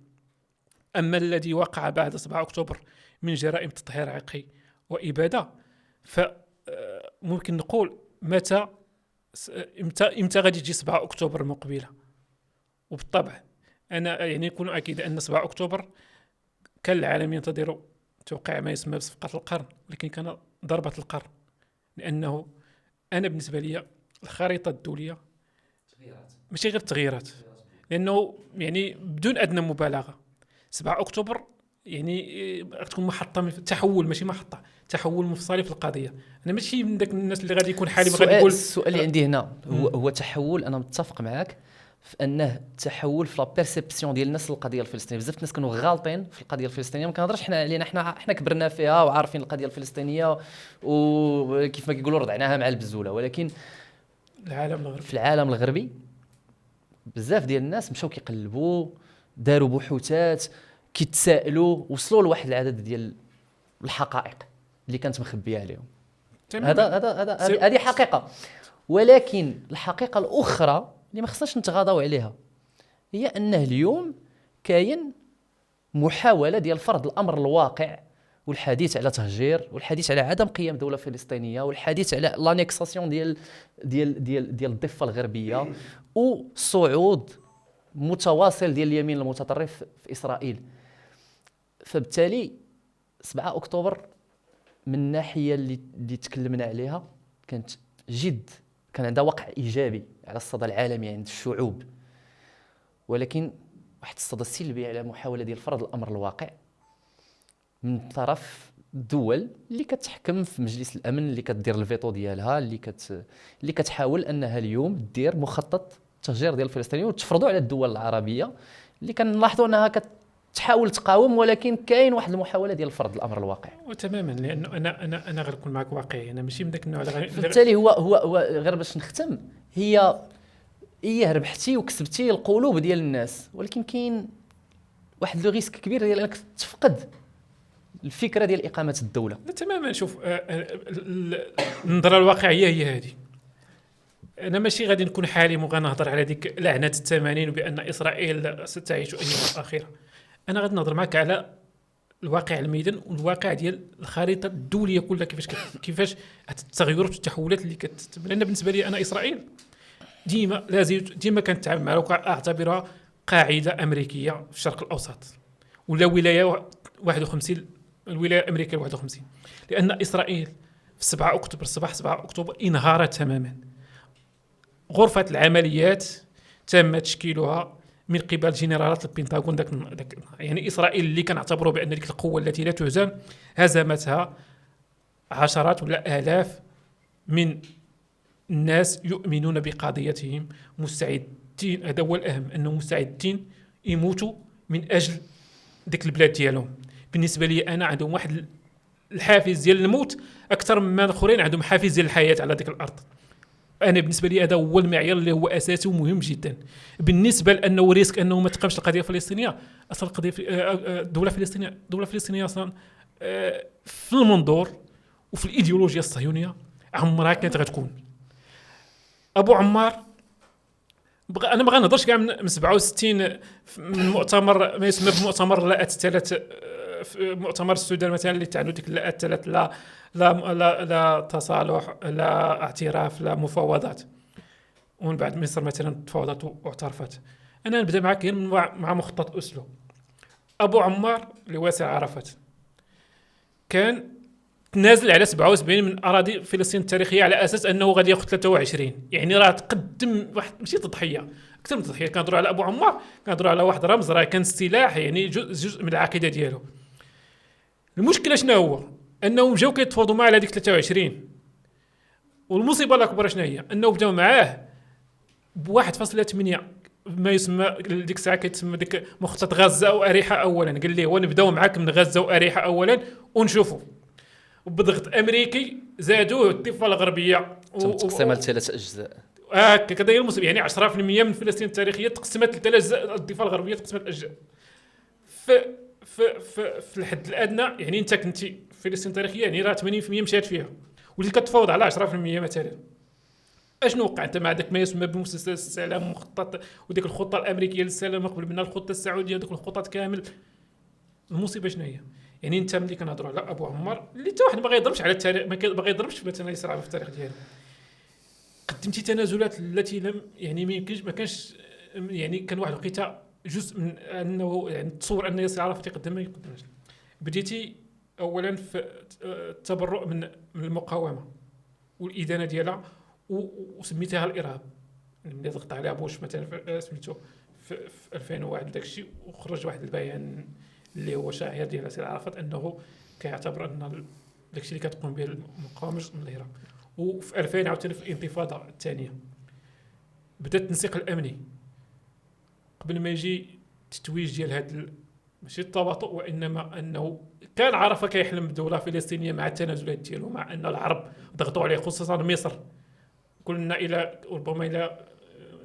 أما الذي وقع بعد 7 أكتوبر من جرائم تطهير عرقي وإبادة، فممكن نقول متى غادي تجي 7 أكتوبر المقبلة. وبالطبع أنا يعني نكون أكيد أن 7 أكتوبر كان العالم ينتظر توقيع ما يسمى بصفقة القرن، لكن كان ضربة القرن. لأنه أنا بالنسبة لي الخريطة الدولية ماشي غير التغييرات، لأنه يعني بدون أدنى مبالغة 7 أكتوبر يعني تكون محطة من تحول، ماشي محطة، تحول مفصلي في القضية. أنا ماشي من ذاك الناس اللي غادي يكون حالي غادي يقول. السؤال اللي عندي هنا هو تحول. أنا متفق معك في انه تحول في لا بيرسيبسيون ديال الناس للقضيه الفلسطينيه. بزاف الناس كانوا غالطين في القضيه الفلسطينيه، ما كنهضرش حنا علينا، حنا كبرنا فيها وعارفين القضيه الفلسطينيه وكيف ما كيقولوا رضعناها مع البزوله، ولكن في العالم الغربي بزاف ديال الناس مشاو كيقلبوا، داروا بحوثات، كيتسائلوا، وصلوا لواحد العدد ديال الحقائق اللي كانت مخبيه عليهم. هذه حقيقه. ولكن الحقيقه الاخرى اللي ما خصناش نتغاضوا عليها هي انه اليوم كاين محاوله ديال فرض الامر الواقع والحديث على تهجير والحديث على عدم قيام دوله فلسطينيه والحديث على لانيكساسيون ديال الضفه الغربيه وصعود متواصل ديال اليمين المتطرف في اسرائيل. فبالتالي 7 اكتوبر من الناحيه اللي تكلمنا عليها كان عندها وقع ايجابي على الصدى العالمي عند الشعوب، ولكن واحد الصدى السلبي على محاوله ديال فرض الامر الواقع من طرف الدول اللي كتحكم في مجلس الامن، اللي كدير الفيتو ديالها، اللي كتحاول انها اليوم دير مخطط تهجير ديال الفلسطينيين وتفرضوا على الدول العربيه اللي كنلاحظوا انها تحاول تقاوم، ولكن كاين واحد المحاوله ديال فرض الامر الواقع. وتماما، لانه انا غير نكون معك واقعي، انا ماشي من ذاك النوع. بالتالي هو غير باش نختم، هي ربحتي وكسبتي القلوب ديال الناس، ولكن كاين واحد لو ريسك كبير ديال انك تفقد الفكره ديال اقامه الدوله. تماما. شوف، النظره الواقعيه هي هذه. انا ماشي غادي نكون حالم وغنهضر على ديك لعنه الثمانين وبان اسرائيل ستعيش ايام اخره. انا غادي نهضر معك على الواقع الميدان والواقع ديال الخريطه الدوليه كلها، كيفاش التغيرات والتحولات اللي كتتم. لان بالنسبه لي انا اسرائيل ديما كانت تعامل معها اعتبرها قاعده امريكيه في الشرق الاوسط، ولا ولايه 51، الولايه الامريكيه 51. لان اسرائيل في 7 اكتوبر، صباح 7 اكتوبر، انهارت تماما. غرفه العمليات تم تشكيلها من قبل جنرالات البنتاغون. داك يعني اسرائيل اللي كنعتبروا بان ديك القوه التي لا تهزم هزمتها عشرات ولا الاف من الناس يؤمنون بقضيتهم، مستعدين. هذا هو الاهم، انهم مستعدين يموتوا من اجل ديك البلاد ديالهم. بالنسبه لي انا عندهم واحد الحافز ديال الموت اكثر مما الاخرين عندهم حافز ديال الحياه على ديك الارض. انا بالنسبه لي هذا هو المعيار اللي هو اساسي ومهم جدا. بالنسبه لانه ريسك انه ما تقامش القضيه الفلسطينيه، اصلا القضيه الدوله الفلسطينيه اصلا في المنظور وفي الايديولوجيا الصهيونيه عمرها كانت غتكون. ابو عمار انا ما غنهضرش كاع من 67 من مؤتمر ما يسمى بمؤتمر اللاءات الثلاث، في مؤتمر السودان مثلا اللي تعنوا ديك اللاءات الثلاث، لا تصالح، لا اعتراف، لا مفاوضات. ومن بعد مصر مثلا تفاوضت واعترفت. انا نبدا معك غير مع مخطط اوسلو. ابو عمار اللي واسع عرفت كان تنازل على 77 من اراضي فلسطين التاريخيه على اساس انه غادي ياخذ 23. يعني راه تقدم واحد ماشي تضحيه، اكثر من تضحيه. كنهضروا على ابو عمار، كنهضروا على واحد رمز، راه كان السلاح يعني جزء من العقيده ديالو. المشكله شنو هو؟ انهم جاو كيتفاوضوا معاه على هذيك 23، والمصيبه الاكبر شنو هي؟ انه بداو معاه ب 1.8 ما يسمى ديك الساعه كيتسمى ديك مخطط غزه واريحه اولا. قال لي هو نبداو معاك من غزه واريحه اولا ونشوفوا. وبضغط امريكي زادوه الضفه الغربيه تم تقسيمها لثلاث اجزاء. كذا هي المصيبه. يعني 10% من فلسطين التاريخيه تقسمت لثلاث اجزاء، الضفه الغربيه تقسمت اجزاء. في الحد الادنى يعني انت كنتي فلسطين التاريخيه يعني راه 80% مشات فيها، وليت كتفاوض على 10% مثلا. اشنو وقع انت مع داك ما يسمى بمسلسل السلام مخطط، وديك الخطه الامريكيه للسلام قبل منها الخطه السعوديه، دوك الخطط كامل. المصيبه شنو هي؟ يعني انت ملي كنهضروا على ابو عمار اللي حتى واحد ما غيضربش على التاريخ، ما غيضربش مثلا يصرع في التاريخ ديالو، قدمتي تنازلات التي لم يعني ما كانش يعني كان واحد الوقيته جزء من انه يعني تصور ان ياسر عرفات يقدم ما يقدمش. بديتي اولا في التبرؤ من المقاومه والادانه ديالها، وسميتها الارهاب. ملي ضغط عليها بوش مثلا سميتو في 2001 داك الشيء، وخرج واحد البيان اللي هو شاعر ديال ياسر عرفات انه كيعتبر ان داك الشيء اللي كتقوم به المقاومه جزء من الارهاب. وفي 2000 عاوتاني في الانتفاضه الثانيه بدا التنسيق الامني قبل ما يجي التتويج ديال هذا ماشي التباطؤ، وانما انه كان عرفه كيحلم بدوله فلسطينيه مع التنازلات ديالو، مع ان العرب ضغطوا عليه خصوصا مصر. قلنا الى ربما الى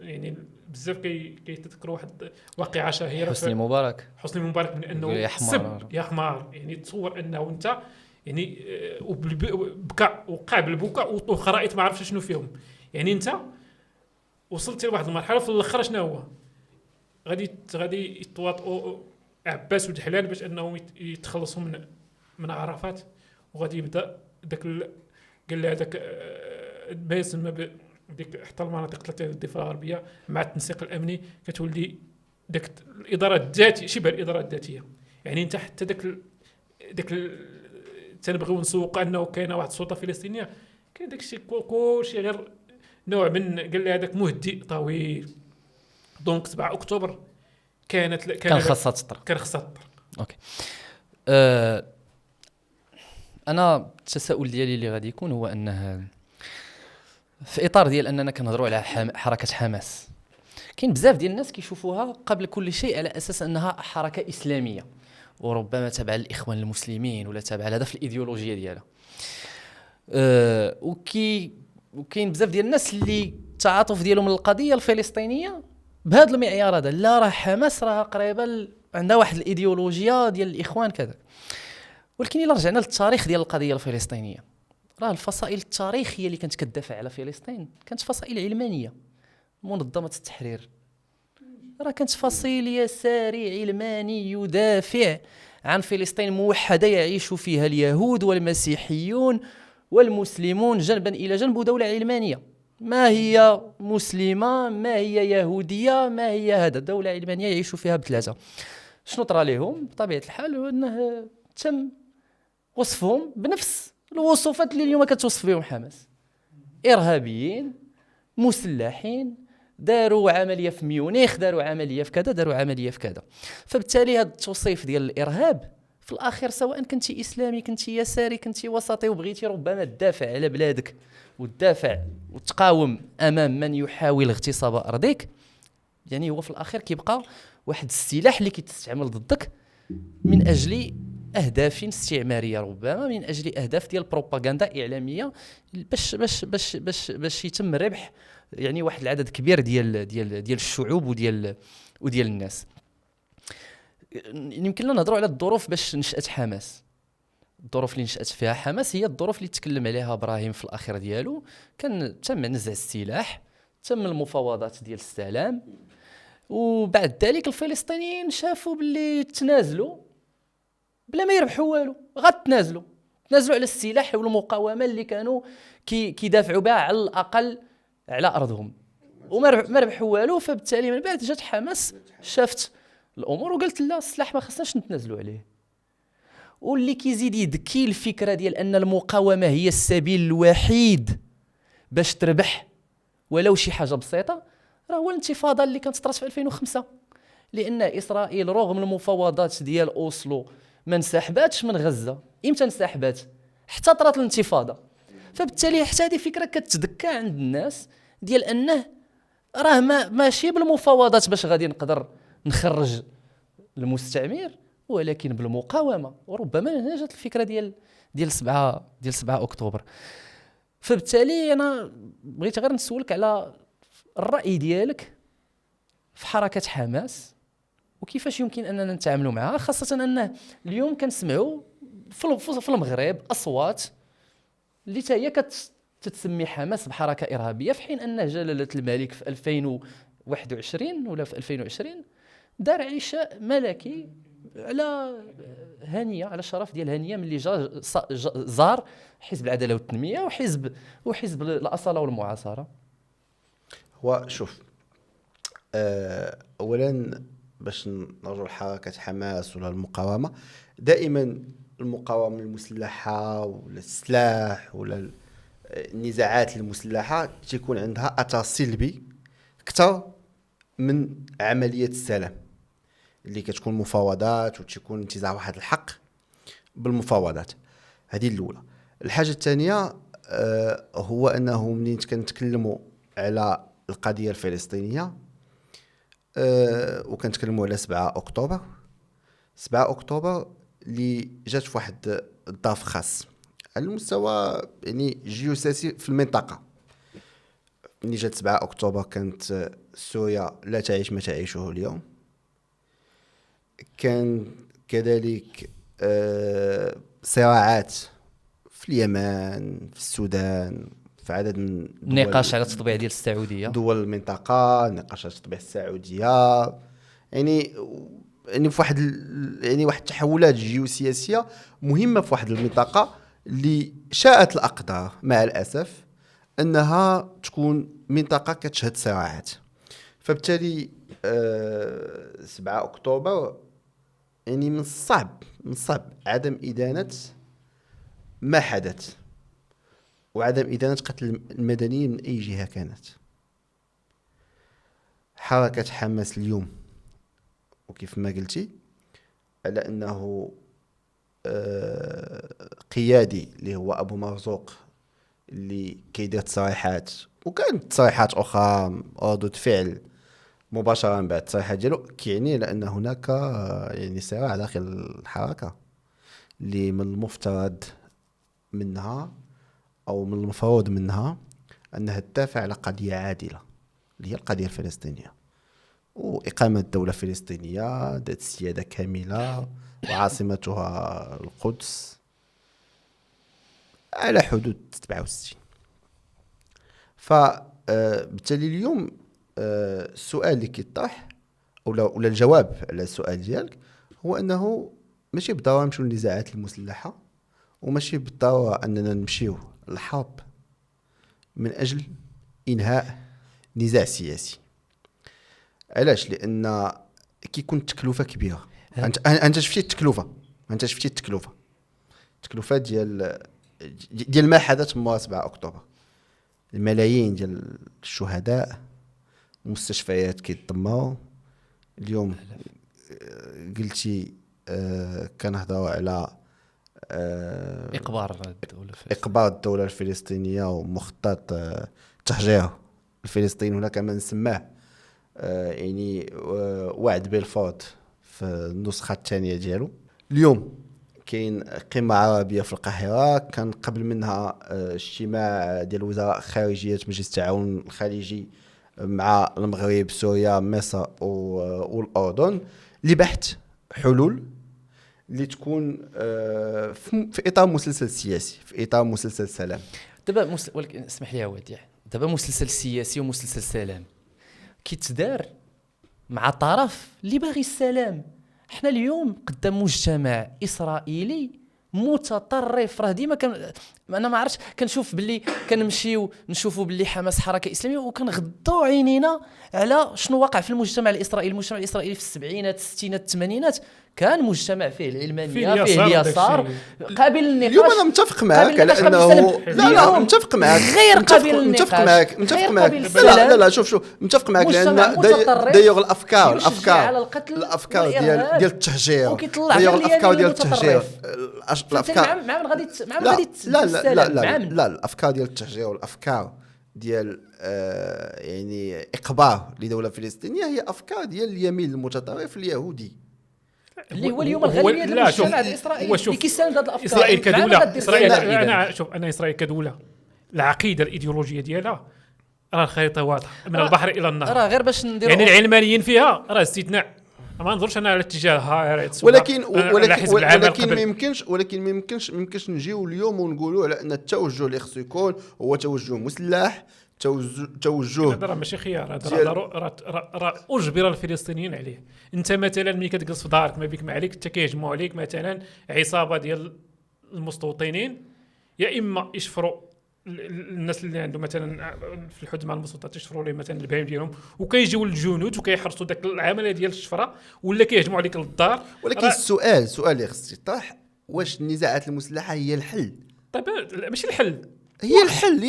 يعني بزاف كيتذكروا واحد واقعه شهيره حسني مبارك من انه يا حمار. يعني تصور انه انت يعني بكى وقع بالبكاء وخرائط ما عرفتش شنو فيهم. يعني انت وصلت لواحد المرحله في الاخر شنو هو غادي يتواطئوا عباس ودحلال باش انهم يتخلصوا من عرفات، وغادي يبدا داك قال لي هذاك ما يسمى ديك حتى المناطق ثلاثه الضفه الغربيه مع التنسيق الامني كتولي داك الاداره الذاتيه، شبه الاداره الذاتيه. يعني انت حتى داك تنبغيو نسوق انه كاينه واحد السلطه فلسطينيه، كاين داك الشيء كلشي غير نوع من قال لي هذاك مهدئ طويل. دونك 7 اكتوبر كان خاصها تطر. اوكي. انا التساؤل ديالي اللي غادي يكون هو انه في اطار ديال اننا كنهضروا على حركه حماس، كاين بزاف ديال الناس كيشوفوها قبل كل شيء على اساس انها حركه اسلاميه، وربما تابعه للاخوان المسلمين ولا تابعه لهدف الايديولوجيه ديالها. وكاين بزاف ديال الناس اللي التعاطف ديالهم للقضيه الفلسطينيه بهذا المعيار هذا، لا راه حماس راه قريبه عندها واحد الايديولوجيه ديال الاخوان كذا. ولكن الا رجعنا للتاريخ ديال القضيه الفلسطينيه، راه الفصائل التاريخيه اللي كانت كتدافع على فلسطين كانت فصائل علمانيه. منظمه التحرير راه كانت فصيل يساري علماني يدافع عن فلسطين موحده يعيش فيها اليهود والمسيحيون والمسلمون جنبا الى جنب، ودوله علمانيه ما هي مسلمه ما هي يهوديه ما هي هذا، دوله علمانيه يعيشوا فيها بثلاثه. شنو طرا لهم بطبيعه الحال؟ انه تم وصفهم بنفس الوصفات اللي اليوم كتوصف بهم حماس: ارهابيين مسلحين، داروا عمليه في ميونخ، داروا عمليه في كذا، داروا عمليه في كذا. فبالتالي هذا التوصيف ديال الارهاب في الاخير سواء كنتي اسلامي كنتي يساري كنتي وسطي وبغيتي ربما تدافع على بلادك وتدافع وتقاوم امام من يحاول اغتصاب ارضك، يعني هو في الاخير كيبقى واحد السلاح اللي كيتستعمل ضدك من اجل اهداف استعماريه، ربما من اجل اهداف ديال بروباغندا اعلاميه، باش يتم ربح يعني واحد العدد كبير ديال الشعوب وديال الناس. يمكن لنا نهضروا على الظروف باش نشأت حماس. الظروف اللي نشأت فيها حماس هي الظروف اللي تكلم عليها ابراهيم في الاخير ديالو. كان تم نزع السلاح، تم المفاوضات ديال السلام، وبعد ذلك الفلسطينيين شافوا باللي تنازلوا بلا ما يربحوا والو، تنازلوا على السلاح والمقاومه اللي كانوا كيدافعوا بها على الاقل على ارضهم، وما ربحوا والو. فبالتالي من بعد جات حماس شافت الامور وقالت لا، السلاح ما خصناش نتنازلوا عليه. واللي كيزيد يدكي الفكره ديال ان المقاومه هي السبيل الوحيد باش تربح ولو شي حاجه بسيطه، راه هو الانتفاضه اللي كانت طرات في 2005. لان اسرائيل رغم المفاوضات ديال اوسلو ما انسحباتش من غزه. امتى انسحبات؟ حتى طرات الانتفاضه. فبالتالي حتى هذه فكره كتدكى عند الناس ديال انه راه ماشي بالمفاوضات باش غادي نقدر نخرج المستعمر، ولكن بالمقاومه. وربما هنا جات الفكره ديال 7 اكتوبر. فبالتالي انا بغيت غير نسولك على الراي ديالك في حركه حماس وكيفاش يمكن اننا نتعاملوا معها، خاصه انه اليوم كنسمعوا في المغرب اصوات اللي حتى هي تتسمي حماس بحركه ارهابيه، في حين ان جلاله الملك في 2021 ولا في 2020 دار عشاء ملكي على هانيه، على شرف ديال هانيه ملي زار حزب العداله والتنميه وحزب الاصاله والمعاصره. هو شوف، اولا باش نرجعوا لحركه حماس ولا المقاومه، دائما المقاومه المسلحه ولا السلاح ولا النزاعات المسلحه تيكون عندها اثر سلبي اكثر من عمليه السلام اللي كتكون مفاوضات وتكون انتزاع واحد الحق بالمفاوضات. هذه الاولى. الحاجه الثانيه هو انه منين كنتكلموا على القضيه الفلسطينيه وكنتكلموا على 7 اكتوبر، 7 اكتوبر اللي جات في واحد الظرف خاص على المستوى يعني جيوسياسي في المنطقه. ملي جات 7 اكتوبر كانت سوريا لا تعيش ما تعيشه اليوم. كان كذلك صراعات في اليمن، في السودان، في عدد من نقاش على التطبيع ديال السعوديه، دول المنطقه، نقاش على تطبيع السعوديه، يعني في واحد يعني واحد التحولات جيوسياسيه مهمه في واحد المنطقه اللي شاءت الاقدار مع الاسف انها تكون منطقه كتشهد صراعات. فبالتالي 7 اكتوبر يعني من الصعب عدم ادانه ما حدث وعدم ادانه قتل المدنيين من اي جهه كانت. حركه حماس اليوم وكيف ما قلتي على انه قيادي اللي هو ابو مرزوق اللي كيدير تصريحات، وكانت تصريحات اخرى ردود فعل مباشره بعد التصريحات ديالو، كيعني لان هناك يعني صراع داخل الحركه اللي من المفترض منها او من المفروض منها انها تدافع على قضيه عادله اللي هي القضيه الفلسطينيه وإقامة دولة فلسطينية ذات سيادة كاملة وعاصمتها القدس على حدود 67. فبالتالي اليوم السؤال اللي كيطرح ولا الجواب على السؤال ديالك هو أنه ماشي بالضرورة نمشيو للنزاعات المسلحة وماشي بالضرورة أننا نمشيو للحرب من أجل إنهاء نزاع سياسي. علاش؟ لان كيكون التكلفه كبيره. انت شفتي التكلفه ديال ما حدث مع 7 اكتوبر، الملايين ديال الشهداء، مستشفيات كيتدمروا اليوم. قلتي كنهضروا على اقبار الدوله الفلسطينيه ومخطط تهجير الفلسطيني، هنا كما نسماه يعني وعد بلفورد في النسخه الثانيه ديالو. اليوم كاين قمه عربيه في القاهره، كان قبل منها اجتماع ديال وزراء خارجيه مجلس التعاون الخليجي مع المغرب، سوريا، مصر والاردن لبحث حلول اللي تكون في اطار مسلسل سياسي، في اطار مسلسل سلام. دابا ولكن اسمح لي وديع، دابا مسلسل سياسي ومسلسل سلام كيتدار مع طرف اللي باغي السلام. احنا اليوم قدام مجتمع اسرائيلي متطرف. راه ديما انا ما عرفتش، كنشوف باللي كنمشيو نشوفوا باللي حماس حركه اسلاميه وكنغضوا عينينا على شنو وقع في المجتمع الاسرائيلي. المجتمع الاسرائيلي في السبعينات الستينات الثمانينات كان مجتمع فيه العلمانيه، فيه اليسار، قابل للنقاش. اليوم انا متفق معك على انه لا متفق معك، غير قابل للنقاش، متفق معك لا شوف متفق معك، لان دايوغ الافكار ديال التهجير، دايوغ الافكار ديال التهجير، الافكار مع من غادي لا الافكار ديال التهجير والافكار ديال يعني اقبار لدوله فلسطينيه هي افكار ديال اليمين المتطرف اليهودي اللي هو اليوم الغالبيه ديال المجتمع الاسرائيلي اللي كيساند هذه الافكار. اسرائيل كدوله، اسرائيل كدوله العقيده الايديولوجيه ديالها راه الخريطه واضحه من البحر الى النهر، راه غير باش نديروا يعني العلمانيين فيها راه استثناء، ما نظرش انا على الاتجاه ولكن ما يمكنش نجيو اليوم ونقولوا على ان التوجه اللي خصو يكون هو توجه مسلح، توجه هذا ماشي خيار، هذا راه اجبر الفلسطينيين عليه. انت مثلا ملي كتجلس في دارك ما بيك ما عليك حتى كيهجموا عليك مثلا عصابه ديال المستوطنين، يا اما يشفروا الناس اللي عندهم مثلا في الحدود مع المستوطنات يشفروا لهم مثلا البهايم ديالهم وكيجيو الجنود وكيحرسوا داك العمليه ديال الشفره، ولا كيهجموا عليك للدار. ولكن السؤال اللي خص يطرح، واش النزاعات المسلحه هي الحل؟ طيب ماشي الحل، هي الحل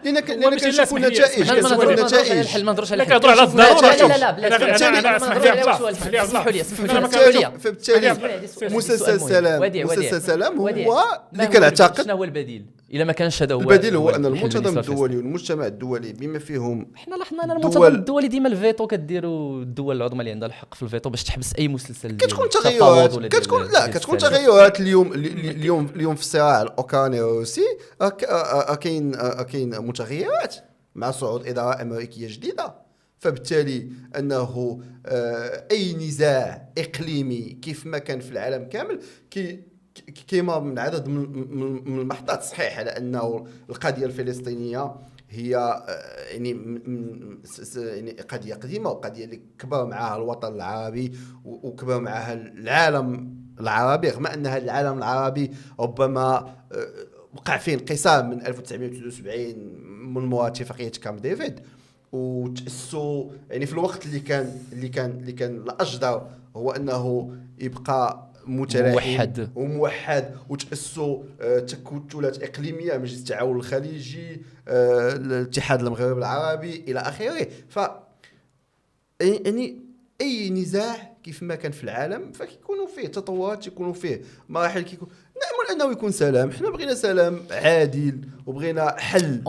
لأننا كنشوفوا النتائج، الحل ما نهضروش على الحل، كنهضروا على الضروره. لا فبالتالي مسلسل سلام هو اللي كنعتقد شنو هو البديل الا ما كانش هذا هو البديل، هو ان المنظمه الدولي والمجتمع الدولي بما فيهم حنا لاحظنا ان المنظمه الدولي ديما الفيتو كديروا الدول العظمى اللي عندها الحق في الفيتو باش تحبس اي مسلسل. كتكون تغيرات اليوم في الصراع الاوكراني الروسي كاين متغيرات مع صعود اداره امريكيه جديده، فبالتالي انه اي نزاع اقليمي كيف ما كان في العالم كامل كيما من عدد من المحطات صحيح على انه القضيه الفلسطينيه هي يعني قضيه قديمه وقضيه اللي كبر معها الوطن العربي وكبر معها العالم العربي، رغم ان هذا العالم العربي ربما وقع فيه انقسام من 1973 من موراء اتفاقيه كامب ديفيد، وتأسسوا يعني في الوقت اللي كان الأجدر هو أنه يبقى متلاحم وموحد، وتأسسوا تكتلات إقليمية، مجلس التعاون الخليجي، الاتحاد المغرب العربي إلى آخره. ف يعني أي نزاع كيف ما كان في العالم فكيكونوا فيه تطورات، يكونوا فيه مراحل، كيكون نأمل أنه يكون سلام. حنا بغينا سلام عادل وبغينا حل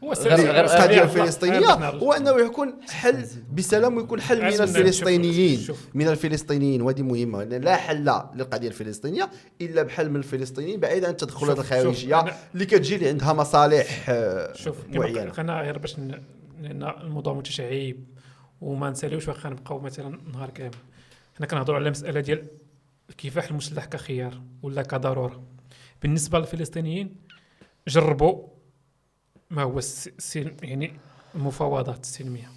القضية الفلسطينية، هو أنه يكون حل بسلام ويكون حل من الفلسطينيين وهذه مهمة. لا حل للقضية الفلسطينية إلا بحل من الفلسطينيين بعيد عن التدخلات الخارجية اللي كتجي اللي عندها مصالح معينة. أنا غير باش الموضوع متشعب وما نساليوش واخا نبقاو مثلا نهار كامل. حنا كنهضروا على مسألة ديال الكفاح المسلح كخيار ولا كضرورة. بالنسبة للفلسطينيين جربوا ما هو يعني المفاوضات السلمية،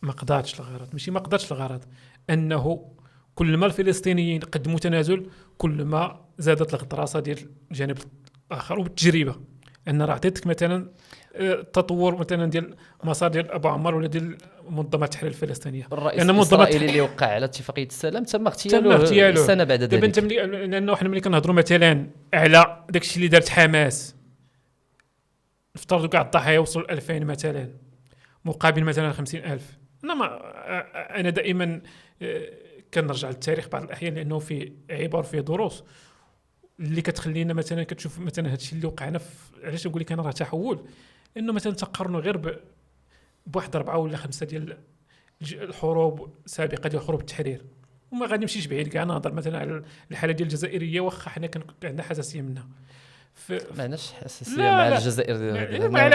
ما قدرتش الغرض أنه كل ما الفلسطينيين قدموا تنازل كل ما زادت الغطرسة ديال الجانب الآخر. وبالتجربة أن راه عطيتك مثلا تطور مثلا ديال مسار ديال أبو عمار ولا ديال منظمة التحرير الفلسطينية، الرئيس الإسرائيلي اللي وقع على اتفاقية السلام تم اغتياله سنة بعد ذلك. لأنه حنا ملي كنهضروا مثلا على داكشي اللي دارت حماس، نفترضوا كاع الضحايا يوصلوا 2000 مثلا مقابل مثلا 50,000. أنا دائما كنرجع للتاريخ بعض الأحيان لأنه فيه عبر فيه دروس اللي كتخلينا مثلا كتشوف مثلا هادشي اللي وقعنا علاش نقول لك انا راه تحول، انه مثلا تقارنوا غير بواحد 4 ولا 5 ديال الحروب سابقه ديال حروب التحرير، وما غادي نمشيش بعيد كاع نهضر مثلا على الحاله ديال الجزائريه، واخا حنا كان عندنا حساسيه منها. ما عندناش حساسيه مع الجزائر، مع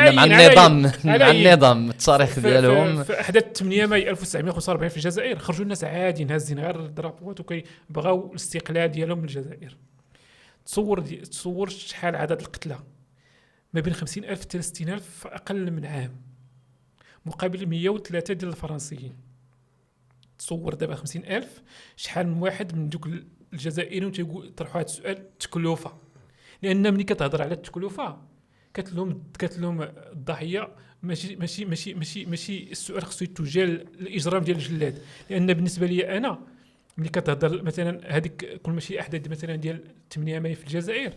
النظام التاريخي ديالهم. في احداث 8 ماي 1945 في الجزائر خرجوا الناس عادي نازين غير الدرابوات وكيبغاو الاستقلال ديالهم من الجزائر. تصور شحال عدد القتلى ما بين 50,000 حتى 60,000 في أقل من عام مقابل 103 ديال الفرنسيين. تصور دابا 50,000 شحال من واحد من دوك الجزائريين تيطرحوا هذا السؤال تكلفة. لان ملي كتهضر على التكلفه كتلوم الضحيه. ماشي السؤال خصو يتوجه للاجرام ديال الجلاد، لان بالنسبه لي انا ملي كتهضر مثلا هذيك كل ماشي احداث مثلا ديال 8 ماي في الجزائر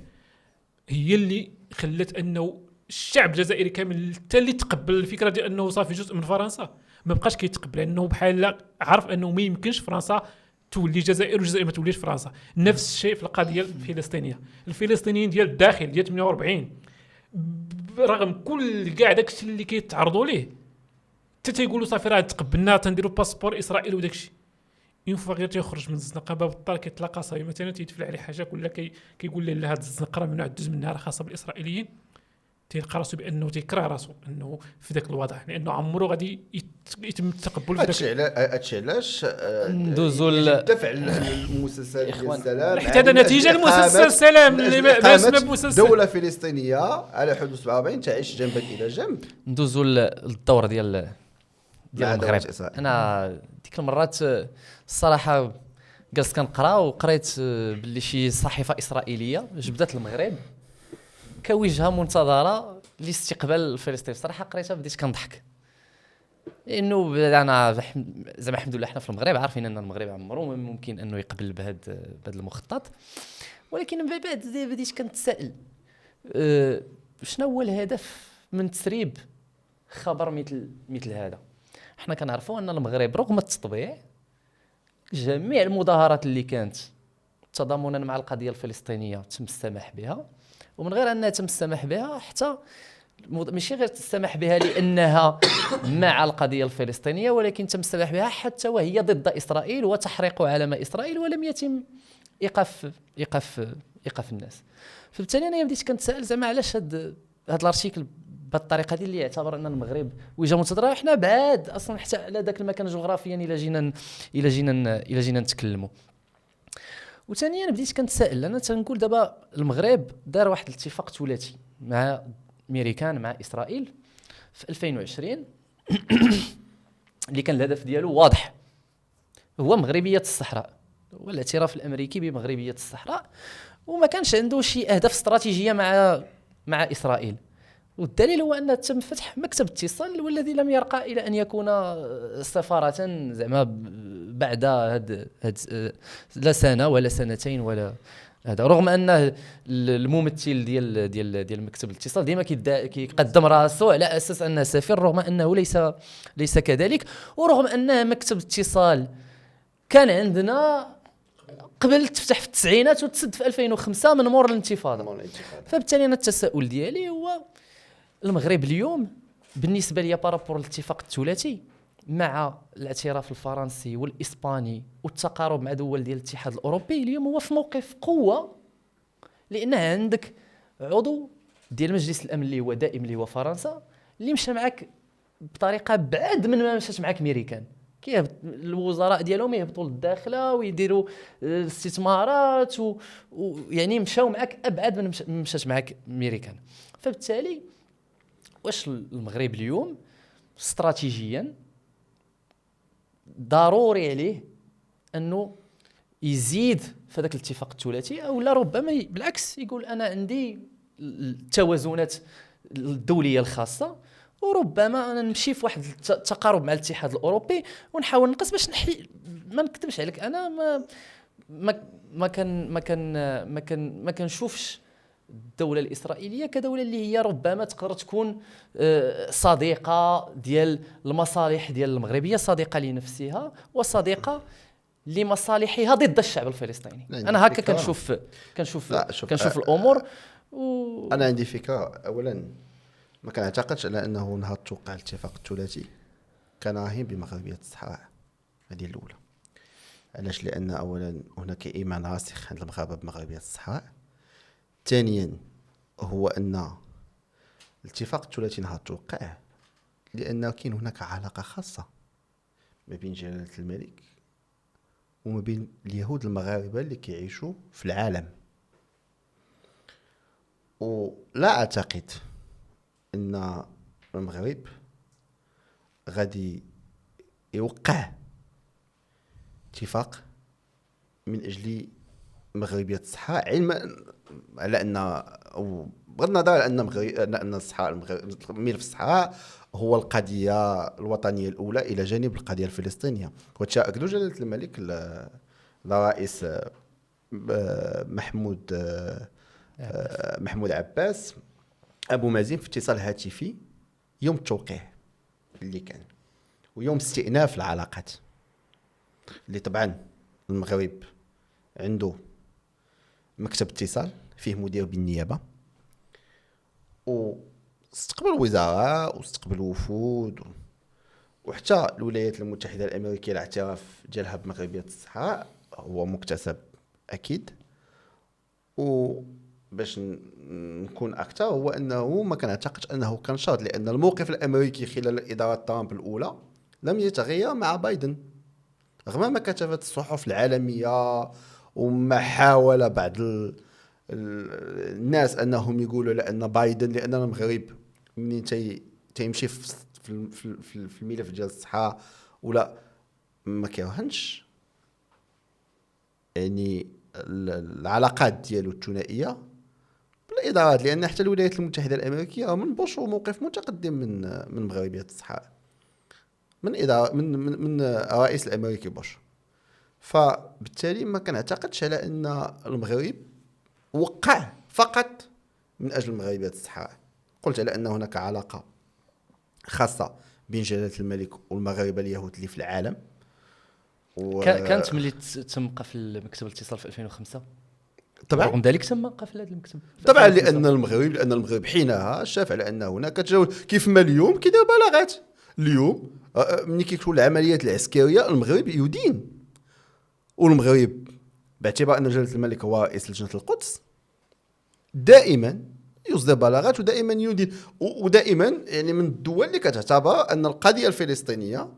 هي اللي خلت انه الشعب الجزائري كامل حتى اللي تقبل الفكره ديال انه صافي جزء من فرنسا ما بقاش كيتقبل، لانه بحال عرف انه ما يمكنش فرنسا تولي الجزائر والجزائر ما توليش فرنسا. نفس الشيء في القضيه الفلسطينيه، الفلسطينيين ديال الداخل ديال 48 رغم كل كاع داكشي اللي كيتعرضوا ليه حتى تيقولوا صافي راه تقبلنا تنديروا باسبور اسرائيل وداكشي، اون فوا غير تيخرج من الزنقه باب الدار كيتلاقى صاحبي مثلا تيدفع عليه حاجه ولا كيقول له هاد الزنقه راه ممنوع تدوز منها راه خاصه بالاسرائيليين، تيلقى راسو بانه تيكره راسو انه في ذاك الوضع، لانه عمره غادي يتم التقبل في ذاك. هادشي علاش ندوزو الدفع للمؤسسات ديال السلام حتى هذا نتيجه لمؤسسه السلام اللي ما اسمها مؤسسه دوله فلسطينيه على حدود 47 تعيش جنبا الى جنب. ندوزو للدور ديال المغرب. إسرائيل. انا ديك المرات الصراحه جلست كنقرا وقريت باللي شي صحيفه اسرائيليه جبدت المغرب كوجهه منتظره لاستقبال فلسطين. صراحه قريتها بديت كنضحك، لانه انا زعما الحمد لله حنا في المغرب عارفين ان المغرب عمره ممكن انه يقبل بهذا المخطط، ولكن من بعد بديت كنتسائل شنو هو الهدف من تسريب خبر مثل هذا. حنا كنعرفوا ان المغرب رغم التطبيع جميع المظاهرات اللي كانت تضامنا مع القضيه الفلسطينيه تم السماح بها، ومن غير انها تم السماح بها حتى ماشي غير تسمح بها لانها مع القضيه الفلسطينيه، ولكن تم السماح بها حتى وهي ضد اسرائيل وتحريق علم اسرائيل، ولم يتم ايقاف الناس. فبالتالي انا بديت كنتسائل زعما علاش هذا الارتيكل بهذه الطريقه اللي يعتبر ان المغرب وجهه منتظره، حنا بعاد اصلا حتى على ذاك المكان جغرافيا الى جينا نتكلموا. وثانيا بديت كنتسائل، انا تنقول دابا المغرب دار واحد الاتفاق ثلاثي مع امريكان مع اسرائيل في 2020 اللي كان الهدف ديالو واضح، هو مغربيه الصحراء والاعتراف الامريكي بمغربيه الصحراء، وما كانش عنده شي اهداف استراتيجيه مع اسرائيل. والدليل هو ان تم فتح مكتب اتصال والذي لم يرقى الى ان يكون سفاره زعما بعد هاد لا سنه ولا سنتين ولا هذا، رغم ان الممثل ديال مكتب الاتصال ديما كيقدم راسو على اساس انه سفير، رغم انه ليس كذلك، ورغم ان مكتب الاتصال كان عندنا قبل تفتح في التسعينات وتسد في 2005 من مور الانتفاضه. فبالتالي انا التساؤل ديالي هو المغرب اليوم بالنسبه لي بارابور الاتفاق الثلاثي مع الاعتراف الفرنسي والاسباني والتقارب مع دول ديال الاتحاد الاوروبي، اليوم هو في موقف قوه، لان عندك عضو ديال مجلس الامن اللي هو دائم اللي هو فرنسا اللي مشى معك بطريقه بعد من ما مشات معك امريكان. الوزراء ديالهم يهبطوا للداخله ويديروا استثمارات ويعني مشاو معك ابعد من مشات معك امريكان. فبالتالي واش المغرب اليوم استراتيجيا ضروري عليه انه يزيد في هذاك الاتفاق الثلاثي، او لا ربما بالعكس يقول انا عندي التوازنات الدوليه الخاصه، وربما انا نمشي في واحد التقارب مع الاتحاد الاوروبي ونحاول نقص باش ما نكذبش عليك، انا ما كنشوفش الدولة الإسرائيلية كدولة اللي هي ربما تقدر تكون صديقة ديال المصالح ديال المغربية، صديقة لنفسها وصديقة لمصالحها ضد الشعب الفلسطيني. أنا هكا كنشوف الأمور. أنا عندي فكرة. أولا ما كنعتقدش على أنه نهار توقع الاتفاق الثلاثي كان راهن بمغربية الصحراء، هذه الأولى. علاش؟ لأن أولا هناك إيمان راسخ عند المغاربة بمغربية الصحراء. ثانيا هو ان الاتفاق الثلاثي نهار توقع لان كاين هناك علاقه خاصه ما بين جلاله الملك وما بين اليهود المغاربه اللي كيعيشوا في العالم، ولا اعتقد ان المغرب غادي يوقع اتفاق من اجل مغربيه الصحراء، علما على ان بغض النظر على ان الصحراء الملف الصحراء هو القضيه الوطنيه الاولى الى جانب القضيه الفلسطينيه. وهذا اكدوا جلاله الملك الرئيس محمود عباس ابو مازن في اتصال هاتفي يوم التوقيع اللي كان ويوم استئناف العلاقات، اللي طبعا المغرب عنده مكتب اتصال فيه مدير بالنيابه، واستقبل وزراء واستقبل وفود، وحتى الولايات المتحده الامريكيه الاعتراف ديالها بمغربيه الصحراء هو مكتسب اكيد. وباش نكون اكثر هو انه ما كنعتقدش انه كان شرط، لان الموقف الامريكي خلال اداره ترامب الاولى لم يتغير مع بايدن، رغم ما كتبت الصحف العالميه وما حاول بعض الناس انهم يقولوا لان بايدن، لان المغرب منين تيمشي في الملف ديال الصحه ولا ما كيرهنش يعني العلاقات ديالو الثنائيه بالادارات، لان حتى الولايات المتحده الامريكيه من بوشوا موقف متقدم من مغربيه الصحراء، من اداره من الرئيس الامريكي بوش. فبالتالي ما كنعتقدش على ان المغرب وقع فقط من اجل مغربيه الصحراء. قلت على ان هناك علاقه خاصه بين جلاله الملك والمغاربه اليهود اللي في العالم. كانت ملي تم قفل مكتب الاتصال في 2005 طبعا رغم ذلك تم قفل هذا المكتب طبعا لان المغرب حينها شاف على ان هناك تجاوز، كيف ما اليوم كيدير بلاغات. اليوم ملي كيكون العمليات العسكريه المغرب يدين، والمغرب باعتبار ان جلاله الملك هو رئيس لجنه القدس دائما يصدر بلاغات ودائما يدين، ودائما يعني من الدول اللي كتعتبر ان القضيه الفلسطينيه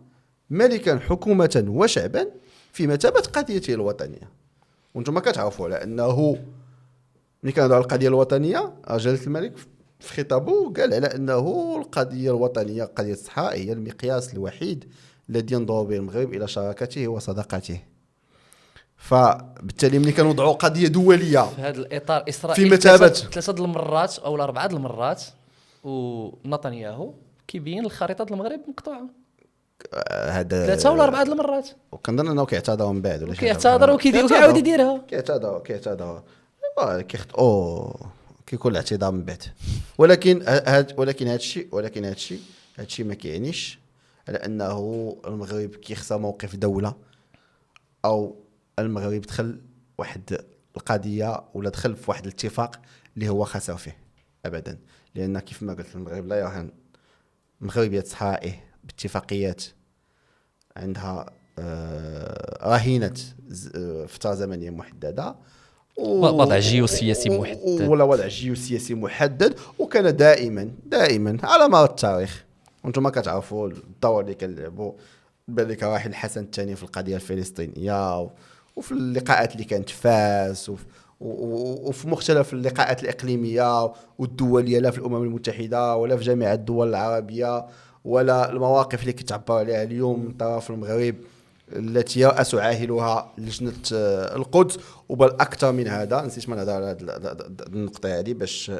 ملكا حكومه وشعبا في مثابه قضيته الوطنيه. وانتم كتعرفوا على انه ملي كانوا على القضيه الوطنيه جلاله الملك في خطابه قال على انه القضيه الوطنيه قضيه الصحراء هي المقياس الوحيد الذي ينظر به المغرب الى شراكته وصداقته. فبالتالي ملي كنوضعوا قضيه دوليه في هذا الاطار اسرائيل في مثابه 3 المرات او 4 المرات، ونتنياهو كيبين الخريطه المغرب مقطوعه هذا 3 ولا 4 المرات، وكنظن انه كيعتذروا من بعد ولا شي كيعتذر وكيعاود يديرها، كيعتذر كيخطئوا كيكون الاعتذار من بعد. ولكن هذا الشيء ما كيعنيش على انه المغرب كيخسر موقف دوله او المغرب دخل واحد القضيه ولا دخل في واحد الاتفاق اللي هو خسر فيه ابدا. لان كيف ما قلت المغرب لا يرهن مغربيه صحائه باتفاقيات عندها رهينه فتره زمنيه محدده وضع جيوسياسي محدد ولا وضع جيوسياسي محدد، وكان دائما على مر التاريخ. وانتم كتعرفوا الدور اللي كنلعبوا بالك راحل الحسن الثاني في القضيه الفلسطينيه، وفي اللقاءات اللي كانت فاس وفي مختلف اللقاءات الاقليميه والدوليه، لا في الامم المتحده ولا في جامعه الدول العربيه، ولا المواقف اللي كتعبر عليها اليوم من طرف المغرب التي يرأس عاهلها لجنة القدس. وبل أكثر من هذا، نسيت ما نهضر على النقطة هذه باش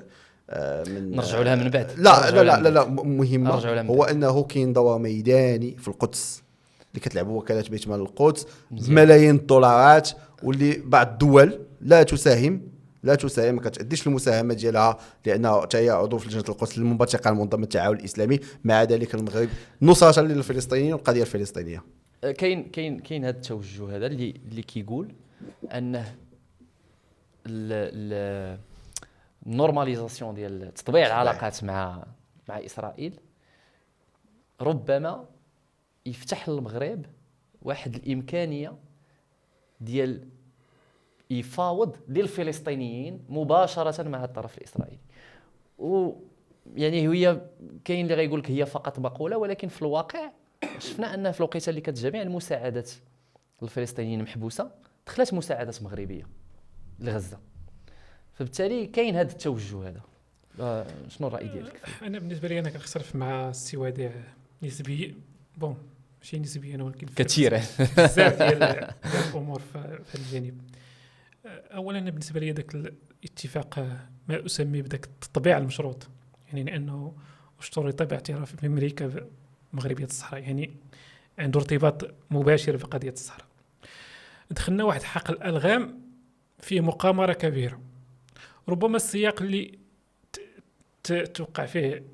نرجعوا لها من بعد. لا مهمة، هو أنه كاين دور ميداني في القدس اللي كتلعبوا وكالة بيت مال القدس بملايين الدولارات، واللي بعض الدول لا تساهم ما كتأديش المساهمه ديالها لانها حتى هي عضو في لجنه القدس المنبثقه عن منظمه التعاون الاسلامي. مع ذلك المغرب نصره للفلسطينيين والقضيه الفلسطينيه. كاين هذا التوجه هذا اللي كيقول انه النورماليزاسيون ديال تطبيع العلاقات مع اسرائيل ربما يفتح للمغرب واحد الامكانيه ديال يفاوض للفلسطينيين مباشره مع الطرف الاسرائيلي. ويعني هي كاين اللي غيقول لك هي فقط مقوله، ولكن في الواقع شفنا ان في الوقيته اللي كتجمع المساعدات للفلسطينيين محبوسه دخلت مساعدات مغربيه لغزه. فبالتالي كاين هذا التوجه هذا. شنو الراي ديالك؟ انا بالنسبه لي انا كنختلف مع السوادع نسبيا، ماشي نسبيا ولكن كثيرا بزاف ديال الامور في هذا الجانب. اولا أنا بالنسبه لي ذاك الاتفاق ما اسميه بذاك التطبيع المشروط، يعني لانه اشترط باعتراف بامريكا مغربيه الصحراء، يعني عنده ارتباط مباشر بقضيه الصحراء. دخلنا واحد حقل الالغام فيه مقامره كبيره، ربما السياق اللي توقع فيه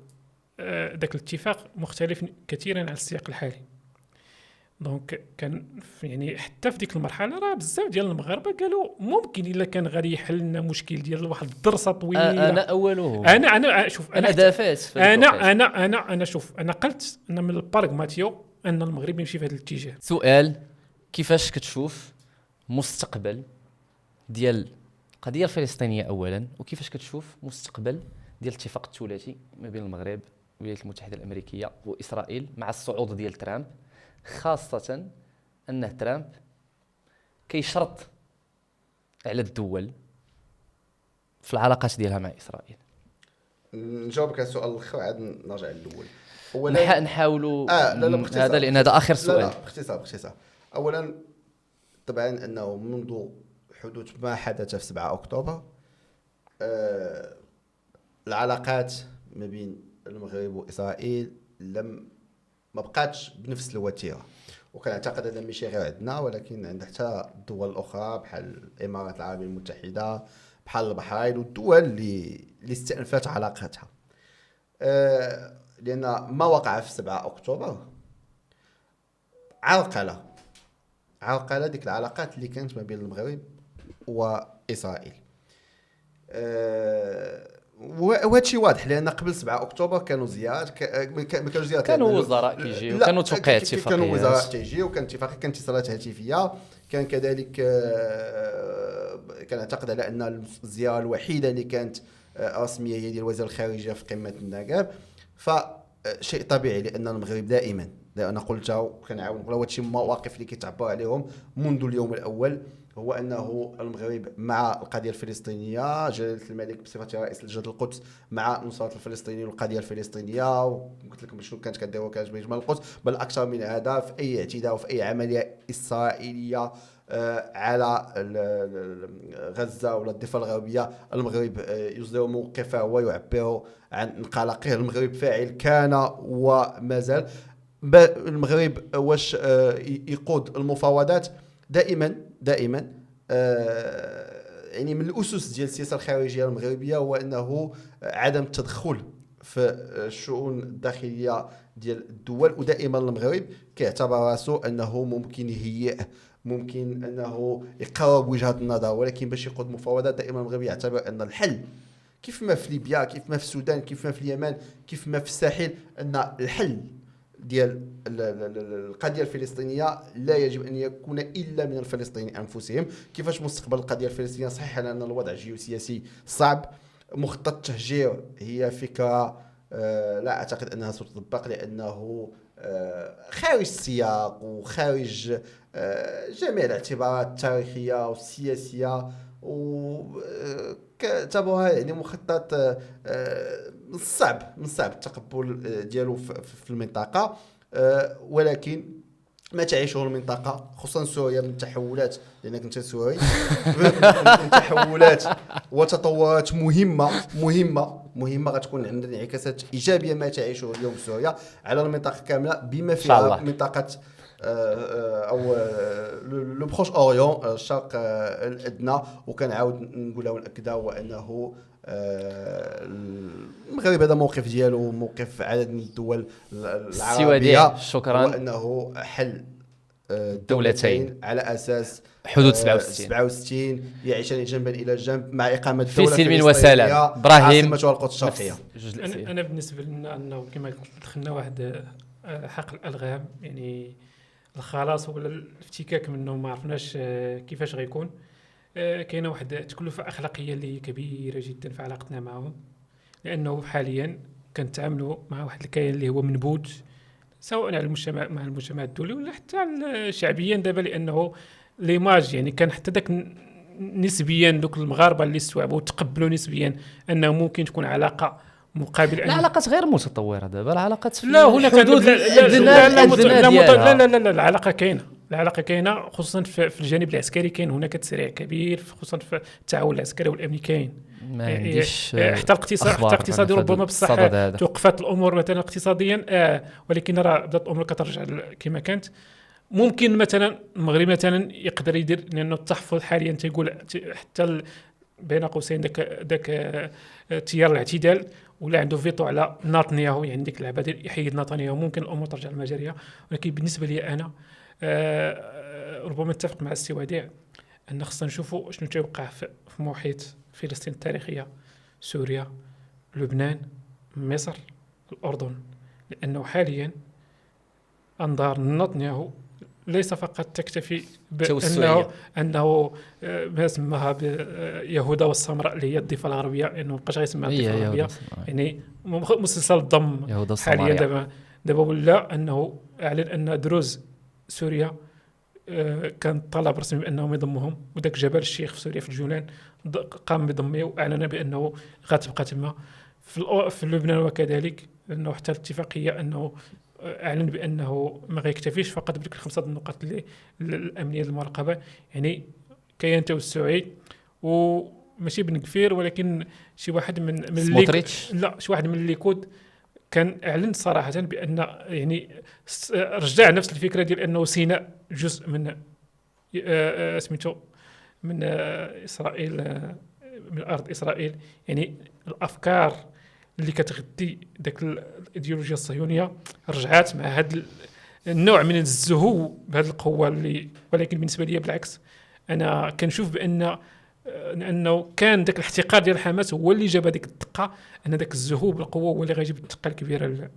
ذاك الاتفاق مختلف كثيرا عن السياق الحالي. دونك كان يعني حتى في ديك المرحله راه بزاف ديال المغاربه قالوا ممكن الا كان غادي يحل لنا مشكل ديال واحد الدرسه طويله. انا اولهم. انا شوف انا دافعت في انا شوف انا قلت ان من البراغماتيو ان المغرب يمشي في هذا الاتجاه. سؤال: كيفاش كتشوف مستقبل ديال القضيه الفلسطينيه اولا، وكيفاش كتشوف مستقبل ديال الاتفاق الثلاثي ما بين المغرب والولايات المتحده الامريكيه واسرائيل مع الصعود ديال ترامب، خاصه ان ترامب كيشرط على الدول في العلاقات ديالها مع اسرائيل؟ نجاوبك على السؤال الاخر عاد نرجع للاول. نحاولوا لا هذا لان هذا اخر سؤال. لا باختصار. اولا طبعا انه منذ حدوث ما حدث في 7 اكتوبر العلاقات ما بين المغرب واسرائيل ما بقاتش بنفس الوتيره، وكنعتقد هذا ماشي غير عندنا ولكن عند حتى الدول الاخرى بحال الامارات العربيه المتحده، بحال البحرين والدول اللي استأنفت علاقاتها. لان ما وقع في 7 اكتوبر عرقله ديك العلاقات اللي كانت ما بين المغرب واسرائيل. وهذا الشيء واضح لان قبل 7 اكتوبر كانوا زيارات، ما كانوش زيارات، كانوا وزراء كيجيو، كانوا توقيع اتفاقيات، كانوا وزراء تيجيو، وكان اتفاقيه، كانت اتصالات هاتفيه، كان كذلك كان اعتقد على ان الزياره الوحيده اللي كانت رسميه هي ديال وزير الخارجيه في قمه النقاب. فشيء طبيعي لان المغرب دائما انا قلتها وكنعاود نقولها، هادشي مواقف اللي كيتعبر عليهم منذ اليوم الاول، هو انه المغرب مع القضيه الفلسطينيه، جلاله الملك بصفته رئيس لجنه القدس مع نصره الفلسطينيين والقضيه الفلسطينيه، وقلت لكم شنو كانت كديروا كانت بإجمال القدس، بل اكثر من هذا في اي اعتداء وفي اي عمليه اسرائيليه على غزه ولا الضفه الغربيه، المغرب يصدر موقفه ويعبر عن قلقه. المغرب فاعل كان وما زال. المغرب واش يقود المفاوضات دائما يعني من الاسس ديال السياسه الخارجيه المغربيه هو انه عدم التدخل في الشؤون الداخليه ديال الدول، ودائما المغرب كيعتبر راسو انه ممكن يهيئ، ممكن انه يقرب وجهه النظر، ولكن باش يقود مفاوضات دائما المغرب يعتبر ان الحل كيف ما في ليبيا، كيف ما في السودان، كيف ما في اليمن، كيف ما في الساحل، ان الحل ديال القضيه الفلسطينيه لا يجب ان يكون الا من الفلسطينيين انفسهم. كيفاش مستقبل القضيه الفلسطينيه؟ صحيح لان الوضع الجيوسياسي صعب، مخطط التهجير هي فكره لا اعتقد انها ستطبق لانه خارج السياق وخارج جميع الاعتبارات التاريخيه والسياسيه، وكتبوها يعني مخطط من صعب التقبل ديالو في المنطقه. ولكن ما تعيشه المنطقه خصوصا سوريا من تحولات، لانك انت سوري، من تحولات وتطورات مهمه غتكون عندنا انعكاسات ايجابيه ما تعيشه اليوم سوريا على المنطقه كامله، بما فيها منطقه او لو بروش اوريون، الشرق الادنى. وكنعاود نقولها وناكدها هو انه المغرب هذا موقف ديالو موقف عدد من الدول العربيه، شكرا، وانه حل دولتين على اساس حدود 67 يعيشان جنبا الى جنب مع اقامه في دوله سلم وسلام. ابراهيم، عاصمتها القدس الشرقيه. انا بالنسبه لنا انه كما قلت دخلنا واحد حقل الالغام، يعني الخلاص ولا الافتكاك منه ما عرفناش كيفاش غيكون. كاينه واحد تكلفه اخلاقيه اللي كبيره جدا في علاقتنا معهم، لانه حاليا كنتعاملوا مع واحد الكيان اللي هو منبوذ سواء على المجتمع مع المجتمع الدولي ولا حتى شعبيا دابا، لانه ليماج يعني كان حتى داك نسبيا دوك المغاربه اللي استوعبوا وتقبلوا نسبيا انه ممكن تكون علاقه مقابل العلاقات غير متطوره دابا، العلاقات لا هناك حدود لا العلاقه كاينه، العلاقه كاينه خصوصا في الجانب العسكري، كاين هناك تسريع كبير خصوصا في التعاون العسكري والامني كاين. ما عنديش حتى الاقتصاد، أخبار حتى اقتصادي عن ربما هذا بصح الصدد هذا. توقفت الامور مثلا اقتصاديا، ولكن راه بدات الامور كترجع كما كانت. ممكن مثلا المغرب مثلا يقدر يدير، لانه التحفظ حاليا تيقول حتى بين قوسين داك تيار الاعتدال ولا عنده فيتو على نتنياهو، يعني ديك اللعبه ديال يحيد نتنياهو، ممكن الامور ترجع لمجاريها. ولكن بالنسبه لي انا ربما اتفق مع السي وديع ان خصنا نشوفوا شنو تيوقع في محيط فلسطين التاريخيه، سوريا، لبنان، مصر، الاردن. لانه حاليا انظار نتنياهو ليس فقط تكتفي بانه ما سماها بيهودا والسمراء اللي هي الضفه الغربيه، انه ما بقاش غيسميها الضفه الغربيه، يعني مسلسل الضم حاليا دابا ولا انه اعلن ان دروز سوريا كان طلب رسمي بانهم يضمهم، وداك جبل الشيخ في سوريا في الجولان قام بضمه واعلن بانه غتبقى تما. في لبنان وكذلك، انه حتى الاتفاقيه انه اعلن بانه ما غيكتفيش فقط بديك الخمسه النقاط اللي الامنيه المراقبه، يعني كيان توسعي وماشي بن كفير ولكن شي واحد من سموتريتش، لا شي واحد من الليكود كان اعلن صراحه بان يعني رجع نفس الفكره ديال انه سيناء جزء من سميتو من اسرائيل، من ارض اسرائيل. يعني الافكار اللي كتغذي داك الايديولوجيا الصهيونيه رجعات مع هذا النوع من الزهو بهذه القوه اللي. ولكن بالنسبه لي بالعكس، انا كنشوف انه كان داك الاحتقار ديال حماس هو اللي جاب هذيك الدقه، ان داك الزهو بالقوه هو اللي غيجيب الدقه الكبيره ان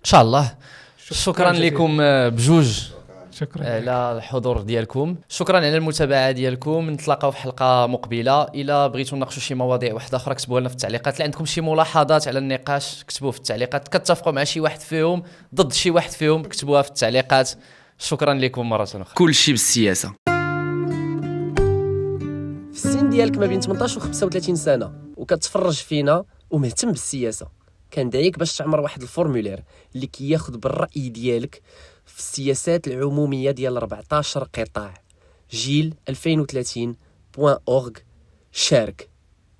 شاء الله. شكرا لكم بجوج، شكرا على الحضور ديالكم، شكرا على المتابعه ديالكم. نتلاقاو في حلقه مقبله. الا بغيتوا نناقشوا شي مواضيع واحده اخرى كتبوها لنا في التعليقات. اللي عندكم شي ملاحظات على النقاش كتبوه في التعليقات، كتفقوا مع شي واحد فيهم ضد شي واحد فيهم كتبوها في التعليقات. شكرا لكم مره اخرى. كل شيء بالسياسه. في السن ديالك ما بين 18 و 35 سنه وكتفرج فينا ومهتم بالسياسه، كندعيك باش تعمر واحد الفورمولير اللي كياخذ بالراي ديالك في السياسات العموميه ديال 14 قطاع. جيل 2030.org. شارك.